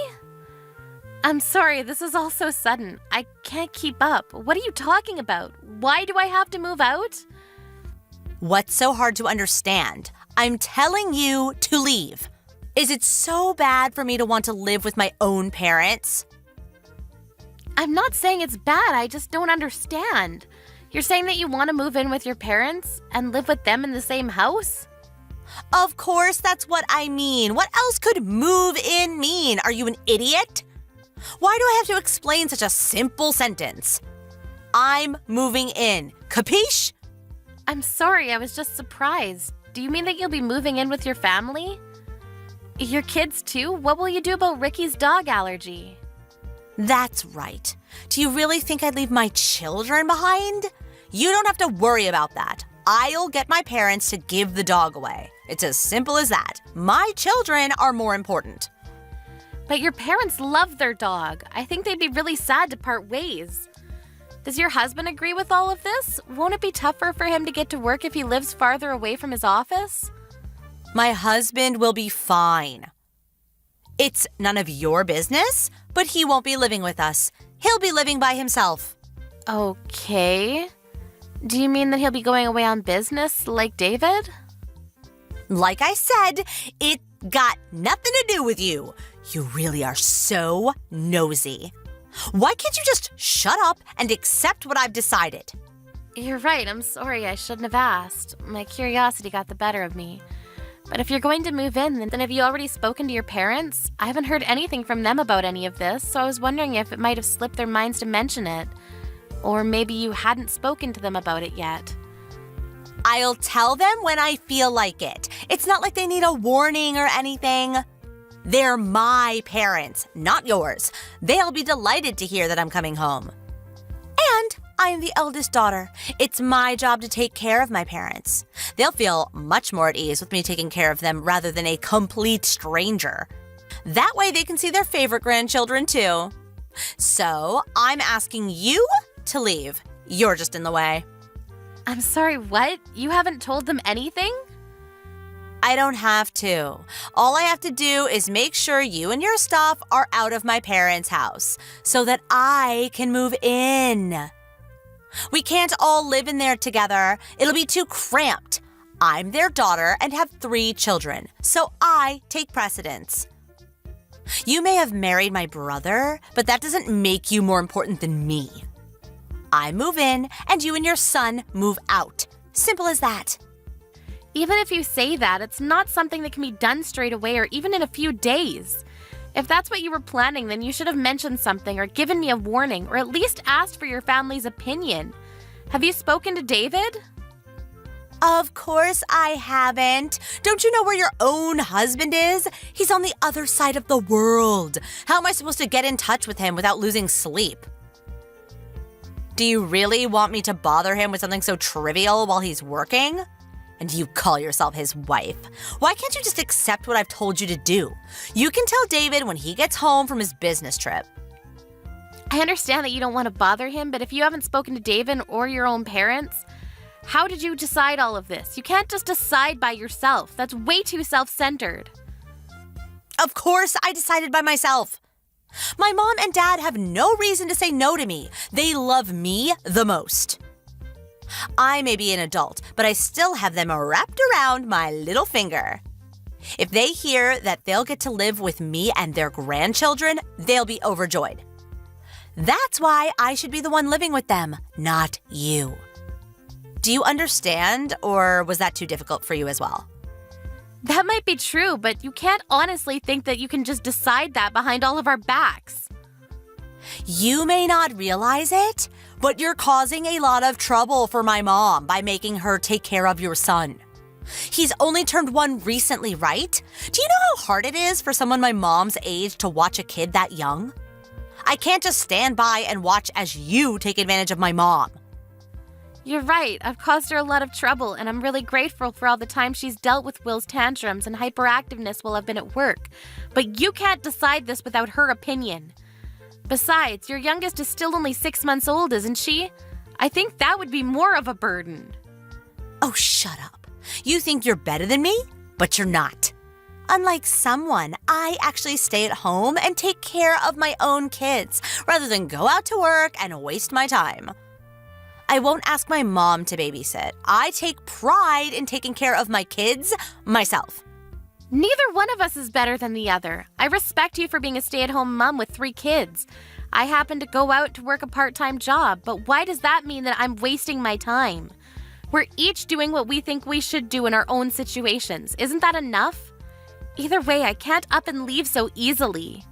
I'm sorry, this is all so sudden. I can't keep up. What are you talking about? Why do I have to move out? What's so hard to understand? I'm telling you to leave. Is it so bad for me to want to live with my own parents? I'm not saying it's bad, I just don't understand. You're saying that you want to move in with your parents and live with them in the same house? Of course, that's what I mean. What else could move in mean? Are you an idiot? Why do I have to explain such a simple sentence? I'm moving in. Capiche? I'm sorry, I was just surprised. Do you mean that you'll be moving in with your family? Your kids too? What will you do about Ricky's dog allergy? That's right. Do you really think I'd leave my children behind? You don't have to worry about that. I'll get my parents to give the dog away. It's as simple as that. My children are more important. But your parents love their dog. I think they'd be really sad to part ways. Does your husband agree with all of this? Won't it be tougher for him to get to work if he lives farther away from his office? My husband will be fine. It's none of your business, but he won't be living with us. He'll be living by himself. Okay. Do you mean that he'll be going away on business like David? Like I said, it got nothing to do with you. You really are so nosy. Why can't you just shut up and accept what I've decided? You're right, I'm sorry, I shouldn't have asked. My curiosity got the better of me. But if you're going to move in, then have you already spoken to your parents? I haven't heard anything from them about any of this, so I was wondering if it might have slipped their minds to mention it. Or maybe you hadn't spoken to them about it yet. I'll tell them when I feel like it. It's not like they need a warning or anything. They're my parents, not yours. They'll be delighted to hear that I'm coming home. And I'm the eldest daughter. It's my job to take care of my parents. They'll feel much more at ease with me taking care of them rather than a complete stranger. That way they can see their favorite grandchildren too. So I'm asking you to leave. You're just in the way. I'm sorry, what? You haven't told them anything? I don't have to. All I have to do is make sure you and your stuff are out of my parents' house so that I can move in. We can't all live in there together. It'll be too cramped. I'm their daughter and have 3 children, so I take precedence. You may have married my brother, but that doesn't make you more important than me. I move in, and you and your son move out. Simple as that. Even if you say that, it's not something that can be done straight away or even in a few days. If that's what you were planning, then you should have mentioned something or given me a warning or at least asked for your family's opinion. Have you spoken to David? Of course I haven't. Don't you know where your own husband is? He's on the other side of the world. How am I supposed to get in touch with him without losing sleep? Do you really want me to bother him with something so trivial while he's working? And you call yourself his wife. Why can't you just accept what I've told you to do? You can tell David when he gets home from his business trip. I understand that you don't want to bother him, but if you haven't spoken to David or your own parents, how did you decide all of this? You can't just decide by yourself. That's way too self-centered. Of course I decided by myself. My mom and dad have no reason to say no to me. They love me the most. I may be an adult, but I still have them wrapped around my little finger. If they hear that they'll get to live with me and their grandchildren, they'll be overjoyed. That's why I should be the one living with them, not you. Do you understand, or was that too difficult for you as well? That might be true, but you can't honestly think that you can just decide that behind all of our backs. You may not realize it, but you're causing a lot of trouble for my mom by making her take care of your son. He's only turned 1 recently, right? Do you know how hard it is for someone my mom's age to watch a kid that young? I can't just stand by and watch as you take advantage of my mom. You're right, I've caused her a lot of trouble, and I'm really grateful for all the time she's dealt with Will's tantrums and hyperactiveness while I've been at work. But you can't decide this without her opinion. Besides, your youngest is still only 6 months old, isn't she? I think that would be more of a burden. Oh, shut up. You think you're better than me, but you're not. Unlike someone, I actually stay at home and take care of my own kids, rather than go out to work and waste my time. I won't ask my mom to babysit. I take pride in taking care of my kids myself. Neither one of us is better than the other. I respect you for being a stay-at-home mom with 3 kids. I happen to go out to work a part-time job, but why does that mean that I'm wasting my time? We're each doing what we think we should do in our own situations. Isn't that enough? Either way, I can't up and leave so easily.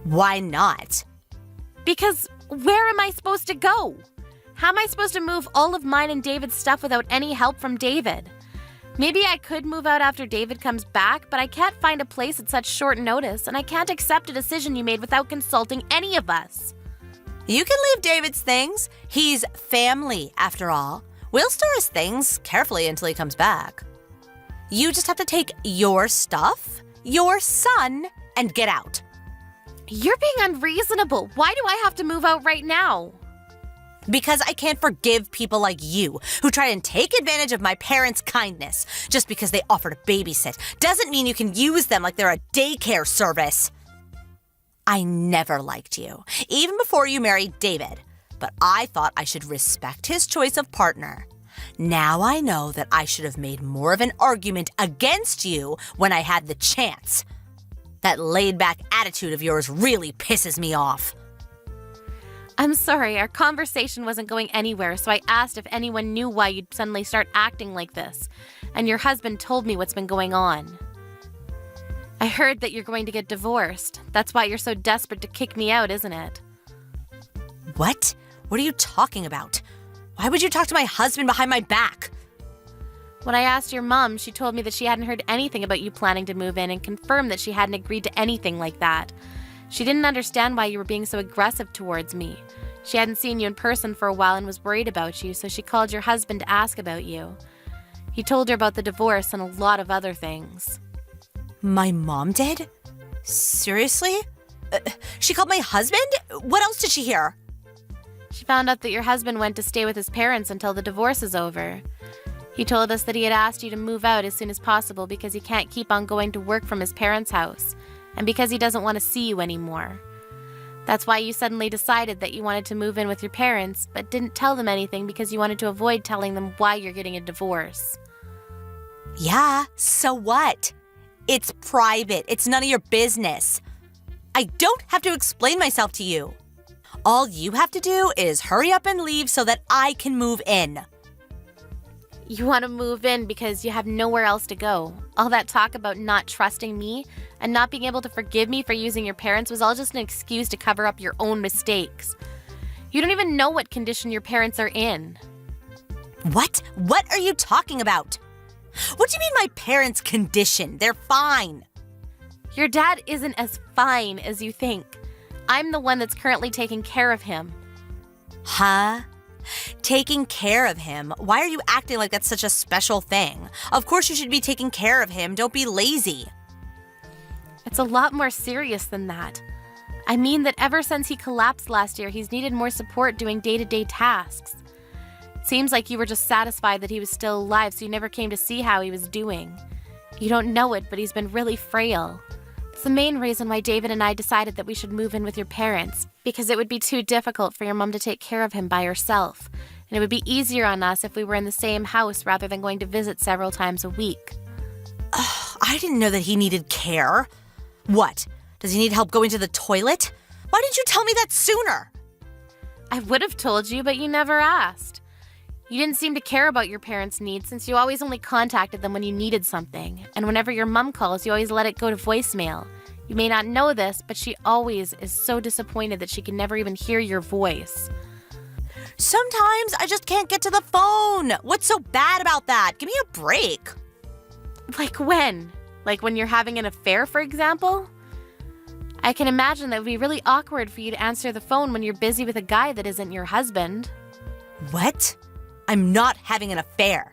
Why not? Because where am I supposed to go? How am I supposed to move all of mine and David's stuff without any help from David? Maybe I could move out after David comes back, but I can't find a place at such short notice, and I can't accept a decision you made without consulting any of us. You can leave David's things. He's family, after all. We'll store his things carefully until he comes back. You just have to take your stuff, your son, and get out. You're being unreasonable. Why do I have to move out right now? Because I can't forgive people like you who try and take advantage of my parents' kindness. Just because they offer to babysit doesn't mean you can use them like they're a daycare service. I never liked you, even before you married David. But I thought I should respect his choice of partner. Now I know that I should have made more of an argument against you when I had the chance. That laid-back attitude of yours really pisses me off. I'm sorry, our conversation wasn't going anywhere, so I asked if anyone knew why you'd suddenly start acting like this, and your husband told me what's been going on. I heard that you're going to get divorced. That's why you're so desperate to kick me out, isn't it? What? What are you talking about? Why would you talk to my husband behind my back? When I asked your mom, she told me that she hadn't heard anything about you planning to move in and confirmed that she hadn't agreed to anything like that. She didn't understand why you were being so aggressive towards me. She hadn't seen you in person for a while and was worried about you, so she called your husband to ask about you. He told her about the divorce and a lot of other things. My mom did? Seriously? She called my husband? What else did she hear? She found out that your husband went to stay with his parents until the divorce is over. He told us that he had asked you to move out as soon as possible because he can't keep on going to work from his parents' house, and because he doesn't want to see you anymore. That's why you suddenly decided that you wanted to move in with your parents, but didn't tell them anything because you wanted to avoid telling them why you're getting a divorce. Yeah, so what? It's private. It's none of your business. I don't have to explain myself to you. All you have to do is hurry up and leave so that I can move in. You want to move in because you have nowhere else to go. All that talk about not trusting me and not being able to forgive me for using your parents was all just an excuse to cover up your own mistakes. You don't even know what condition your parents are in. What? What are you talking about? What do you mean my parents' condition? They're fine. Your dad isn't as fine as you think. I'm the one that's currently taking care of him. Huh? Taking care of him? Why are you acting like that's such a special thing? Of course you should be taking care of him. Don't be lazy. It's a lot more serious than that. I mean that ever since he collapsed last year, he's needed more support doing day-to-day tasks. It seems like you were just satisfied that he was still alive, so you never came to see how he was doing. You don't know it, but he's been really frail. It's the main reason why David and I decided that we should move in with your parents, because it would be too difficult for your mom to take care of him by herself, and it would be easier on us if we were in the same house rather than going to visit several times a week. I didn't know that he needed care. What? Does he need help going to the toilet? Why didn't you tell me that sooner? I would have told you, but you never asked. You didn't seem to care about your parents' needs since you always only contacted them when you needed something, and whenever your mom calls, you always let it go to voicemail. You may not know this, but she always is so disappointed that she can never even hear your voice. Sometimes I just can't get to the phone. What's so bad about that? Give me a break. Like when? Like when you're having an affair, for example? I can imagine that would be really awkward for you to answer the phone when you're busy with a guy that isn't your husband. What? I'm not having an affair.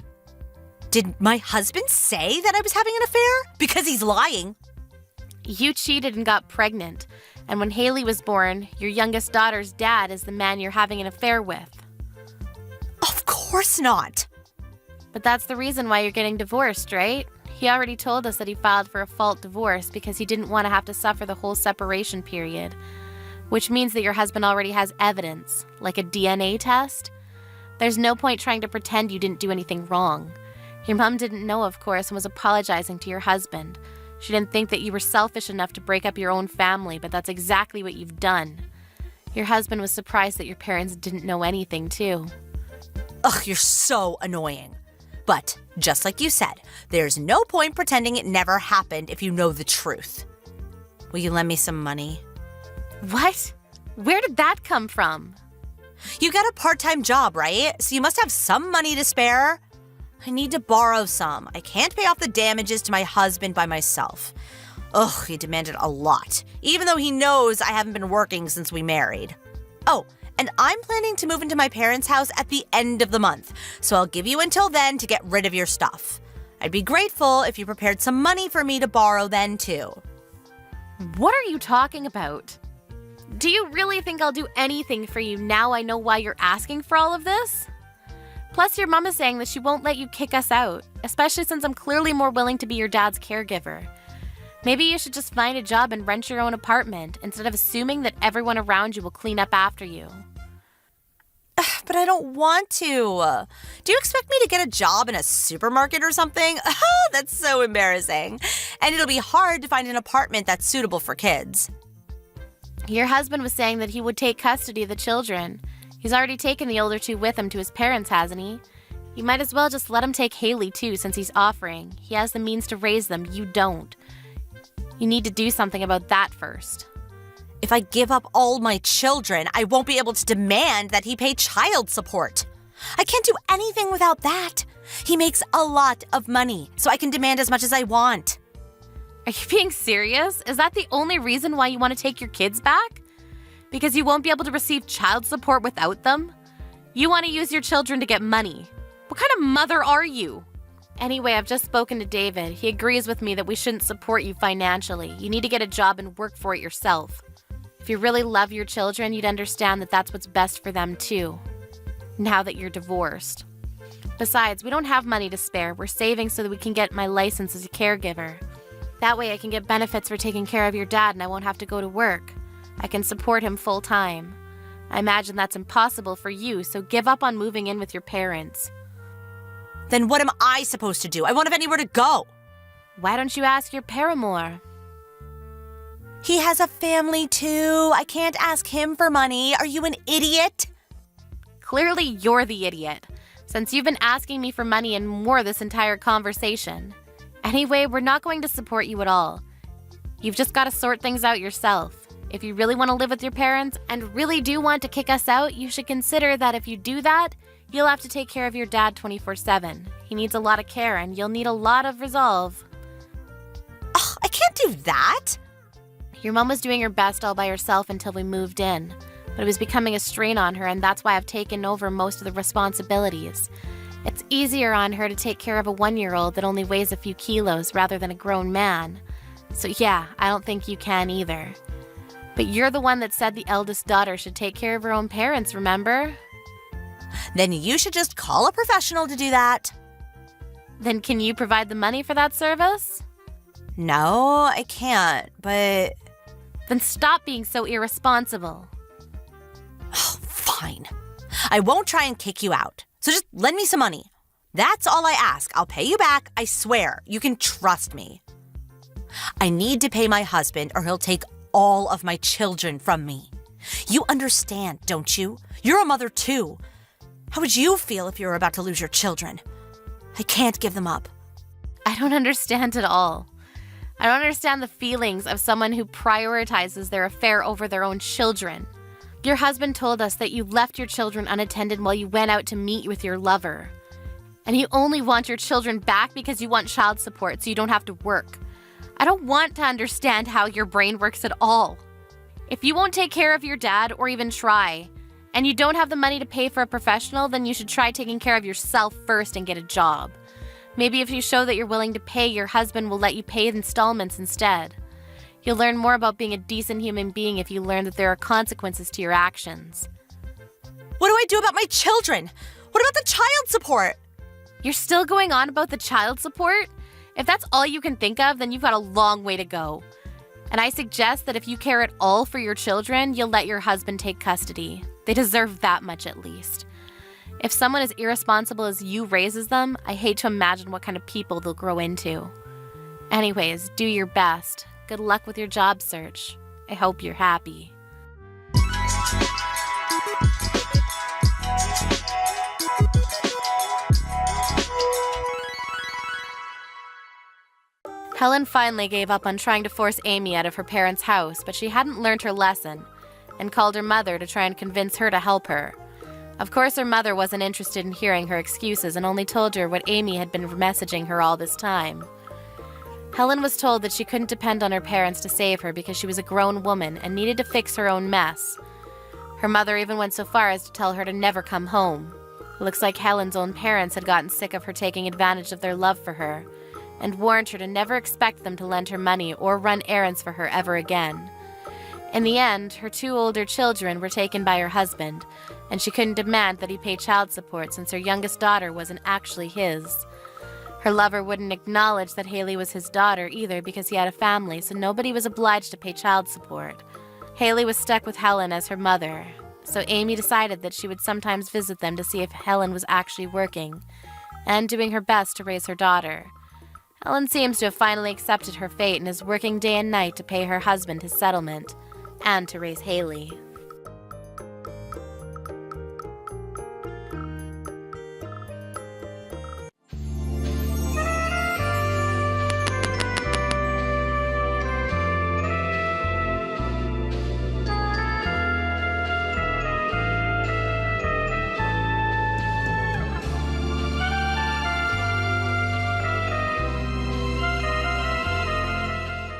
Did my husband say that I was having an affair? Because he's lying. You cheated and got pregnant, and when Haley was born, your youngest daughter's dad is the man you're having an affair with. Of course not. But that's the reason why you're getting divorced, right? He already told us that he filed for a fault divorce because he didn't want to have to suffer the whole separation period, which means that your husband already has evidence, like a DNA test. There's no point trying to pretend you didn't do anything wrong. Your mom didn't know, of course, and was apologizing to your husband. She didn't think that you were selfish enough to break up your own family, but that's exactly what you've done. Your husband was surprised that your parents didn't know anything, too. Ugh, you're so annoying. But, just like you said, there's no point pretending it never happened if you know the truth. Will you lend me some money? What? Where did that come from? You got a part-time job, right? So you must have some money to spare. I need to borrow some. I can't pay off the damages to my husband by myself. Ugh, he demanded a lot, even though he knows I haven't been working since we married. Oh, and I'm planning to move into my parents' house at the end of the month, so I'll give you until then to get rid of your stuff. I'd be grateful if you prepared some money for me to borrow then, too. What are you talking about? Do you really think I'll do anything for you now I know why you're asking for all of this? Plus, your mom is saying that she won't let you kick us out, especially since I'm clearly more willing to be your dad's caregiver. Maybe you should just find a job and rent your own apartment instead of assuming that everyone around you will clean up after you. But but I don't want to. Do you expect me to get a job in a supermarket or something? Oh, that's so embarrassing. And it'll be hard to find an apartment that's suitable for kids. Your husband was saying that he would take custody of the children. He's already taken the older two with him to his parents, hasn't he? You might as well just let him take Haley too, since he's offering. He has the means to raise them, you don't. You need to do something about that first. If I give up all my children, I won't be able to demand that he pay child support. I can't do anything without that. He makes a lot of money, so I can demand as much as I want. Are you being serious? Is that the only reason why you want to take your kids back? Because you won't be able to receive child support without them? You want to use your children to get money. What kind of mother are you? Anyway, I've just spoken to David. He agrees with me that we shouldn't support you financially. You need to get a job and work for it yourself. If you really love your children, you'd understand that that's what's best for them too, now that you're divorced. Besides, we don't have money to spare. We're saving so that we can get my license as a caregiver. That way I can get benefits for taking care of your dad and I won't have to go to work. I can support him full time. I imagine that's impossible for you, so give up on moving in with your parents. Then what am I supposed to do? I won't have anywhere to go. Why don't you ask your paramour? He has a family too. I can't ask him for money. Are you an idiot? Clearly you're the idiot, since you've been asking me for money and more this entire conversation. Anyway, we're not going to support you at all. You've just got to sort things out yourself. If you really want to live with your parents and really do want to kick us out, you should consider that if you do that, you'll have to take care of your dad 24/7. He needs a lot of care and you'll need a lot of resolve. Ugh, I can't do that. Your mom was doing her best all by herself until we moved in, but it was becoming a strain on her, and that's why I've taken over most of the responsibilities. It's easier on her to take care of a 1-year-old that only weighs a few kilos rather than a grown man. So yeah, I don't think you can either. But you're the one that said the eldest daughter should take care of her own parents, remember? Then you should just call a professional to do that. Then can you provide the money for that service? No, I can't, but... Then stop being so irresponsible. Oh, fine. I won't try and kick you out. So just lend me some money. That's all I ask. I'll pay you back, I swear. You can trust me. I need to pay my husband or he'll take all of my children from me. You understand, don't you? You're a mother too. How would you feel if you were about to lose your children? I can't give them up. I don't understand at all. I don't understand the feelings of someone who prioritizes their affair over their own children. Your husband told us that you left your children unattended while you went out to meet with your lover. And you only want your children back because you want child support so you don't have to work. I don't want to understand how your brain works at all. If you won't take care of your dad or even try, and you don't have the money to pay for a professional, then you should try taking care of yourself first and get a job. Maybe if you show that you're willing to pay, your husband will let you pay installments instead. You'll learn more about being a decent human being if you learn that there are consequences to your actions. What do I do about my children? What about the child support? You're still going on about the child support? If that's all you can think of, then you've got a long way to go. And I suggest that if you care at all for your children, you'll let your husband take custody. They deserve that much at least. If someone as irresponsible as you raises them, I hate to imagine what kind of people they'll grow into. Anyways, do your best. Good luck with your job search. I hope you're happy. Helen finally gave up on trying to force Amy out of her parents' house, but she hadn't learned her lesson and called her mother to try and convince her to help her. Of course, her mother wasn't interested in hearing her excuses and only told her what Amy had been messaging her all this time. Helen was told that she couldn't depend on her parents to save her because she was a grown woman and needed to fix her own mess. Her mother even went so far as to tell her to never come home. It looks like Helen's own parents had gotten sick of her taking advantage of their love for her and warned her to never expect them to lend her money or run errands for her ever again. In the end, her 2 older children were taken by her husband, and she couldn't demand that he pay child support since her youngest daughter wasn't actually his. Her lover wouldn't acknowledge that Haley was his daughter either because he had a family, so nobody was obliged to pay child support. Haley was stuck with Helen as her mother, so Amy decided that she would sometimes visit them to see if Helen was actually working and doing her best to raise her daughter. Helen seems to have finally accepted her fate and is working day and night to pay her husband his settlement and to raise Haley.